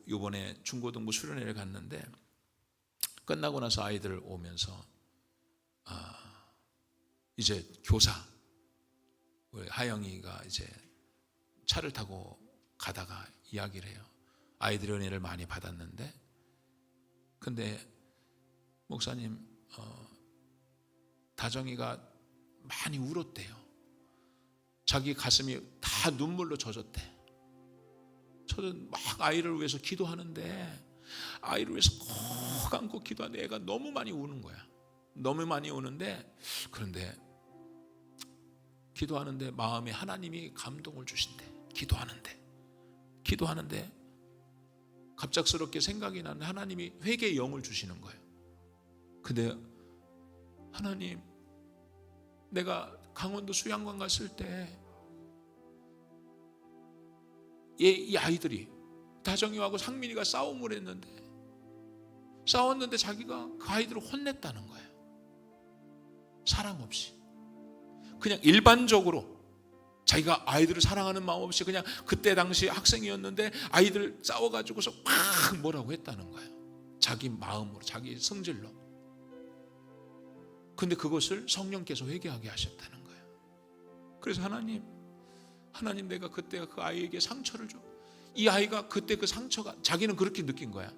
이번에 중고등부 수련회를 갔는데 끝나고 나서 아이들 오면서 이제 교사 우리 하영이가 이제 차를 타고 가다가 이야기를 해요. 아이들이 은혜를 많이 받았는데, 근데 목사님, 다정이가 많이 울었대요. 자기 가슴이 다 눈물로 젖었대. 저는 막 아이를 위해서 기도하는데, 아이를 위해서 꼭 안고 기도하는데 애가 너무 많이 우는 거야. 너무 많이 우는데, 그런데 기도하는데 마음에 하나님이 감동을 주신대. 기도하는데 갑작스럽게 생각이 나는 하나님이 회개의 영을 주시는 거예요. 근데 하나님, 내가 강원도 수양관 갔을 때 이 아이들이 다정이하고 상민이가 싸움을 싸웠는데 자기가 그 아이들을 혼냈다는 거예요. 사랑 없이 그냥 일반적으로 자기가 아이들을 사랑하는 마음 없이 그냥 그때 당시 학생이었는데 아이들 싸워가지고서 막 뭐라고 했다는 거예요. 자기 마음으로, 자기 성질로. 근데 그것을 성령께서 회개하게 하셨다는 거예요. 그래서 하나님 내가 그때 그 아이에게 상처를 줘. 이 아이가 그때 그 상처가 자기는 그렇게 느낀 거야.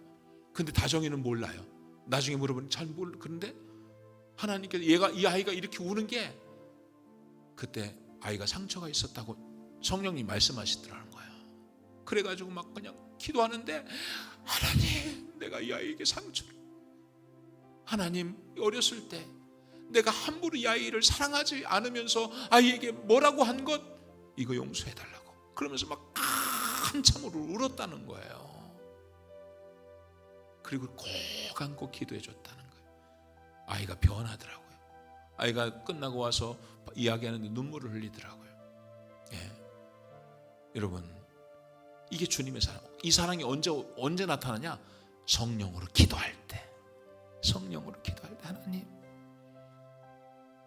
근데 다정이는 몰라요. 나중에 물어보니 잘 몰라. 그런데 하나님께서 이 아이가 이렇게 우는 게 그때 아이가 상처가 있었다고 성령님 말씀하시더라는 거예요. 그래가지고 막 그냥 기도하는데 하나님 내가 이 아이에게 상처를, 하나님 어렸을 때 내가 함부로 이 아이를 사랑하지 않으면서 아이에게 뭐라고 한 것 이거 용서해달라고 그러면서 막 한참으로 울었다는 거예요. 그리고 꼭 안고 기도해 줬다는 거예요. 아이가 변하더라고요. 아이가 끝나고 와서 이야기하는데 눈물을 흘리더라고요. 예. 여러분 이게 주님의 사랑. 이 사랑이 언제 나타나냐? 성령으로 기도할 때. 성령으로 기도할 때 하나님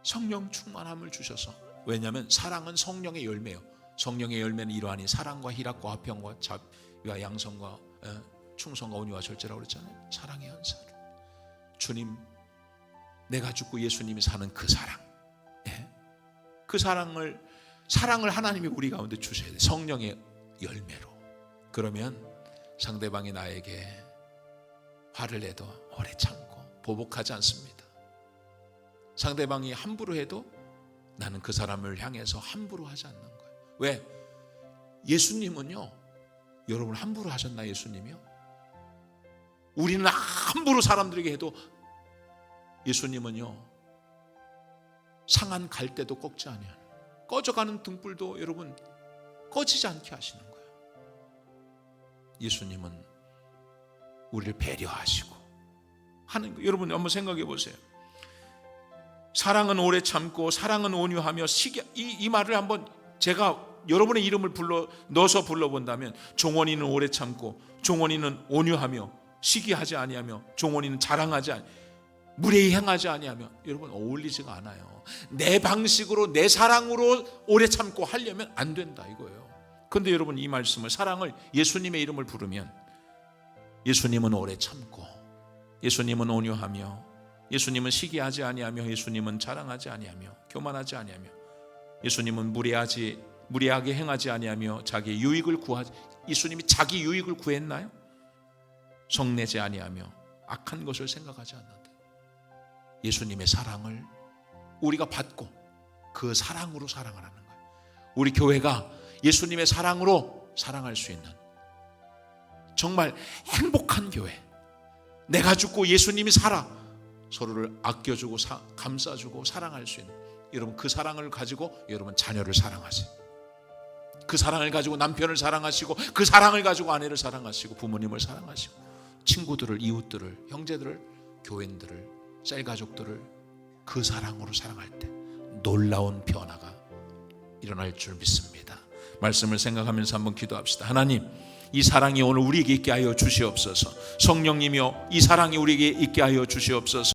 성령 충만함을 주셔서. 왜냐하면 사랑은 성령의 열매예요. 성령의 열매는 이러하니 사랑과 희락과 화평과 자비와 양성과 충성과 온유와 절제라고 그랬잖아요. 사랑의 현상. 주님 내가 죽고 예수님이 사는 그 사랑, 그 사랑을 하나님이 우리 가운데 주셔야 돼요. 성령의 열매로. 그러면 상대방이 나에게 화를 내도 오래 참고 보복하지 않습니다. 상대방이 함부로 해도 나는 그 사람을 향해서 함부로 하지 않는 거예요. 왜? 예수님은요, 여러분 함부로 하셨나? 예수님이요? 우리는 함부로 사람들에게 해도 예수님은요 상한 갈대도 꺾지 아니하는, 꺼져가는 등불도 여러분 꺼지지 않게 하시는 거예요. 예수님은 우리를 배려하시고 하는 거예요. 여러분 한번 생각해 보세요. 사랑은 오래 참고 사랑은 온유하며 이 말을 한번 제가 여러분의 이름을 넣어서 불러본다면 종원이는 오래 참고 종원이는 온유하며 시기하지 아니하며 종원이는 자랑하지 아니하며 무례히 행하지 아니하며, 여러분 어울리지가 않아요. 내 방식으로 내 사랑으로 오래 참고 하려면 안 된다 이거예요. 그런데 여러분 이 말씀을, 사랑을 예수님의 이름을 부르면 예수님은 오래 참고 예수님은 온유하며 예수님은 시기하지 아니하며 예수님은 자랑하지 아니하며 교만하지 아니하며 예수님은 무례하게 행하지 아니하며 자기의 유익을 구하지. 예수님이 자기 유익을 구했나요? 성내지 아니하며 악한 것을 생각하지 않는다. 예수님의 사랑을 우리가 받고 그 사랑으로 사랑을 하는 거예요. 우리 교회가 예수님의 사랑으로 사랑할 수 있는 정말 행복한 교회, 내가 죽고 예수님이 살아 서로를 아껴주고 감싸주고 사랑할 수 있는, 여러분 그 사랑을 가지고 여러분 자녀를 사랑하세요. 그 사랑을 가지고 남편을 사랑하시고 그 사랑을 가지고 아내를 사랑하시고 부모님을 사랑하시고 친구들을, 이웃들을, 형제들을, 교인들을, 셀가족들을 그 사랑으로 사랑할 때 놀라운 변화가 일어날 줄 믿습니다. 말씀을 생각하면서 한번 기도합시다. 하나님, 이 사랑이 오늘 우리에게 있게 하여 주시옵소서. 성령님이여, 이 사랑이 우리에게 있게 하여 주시옵소서.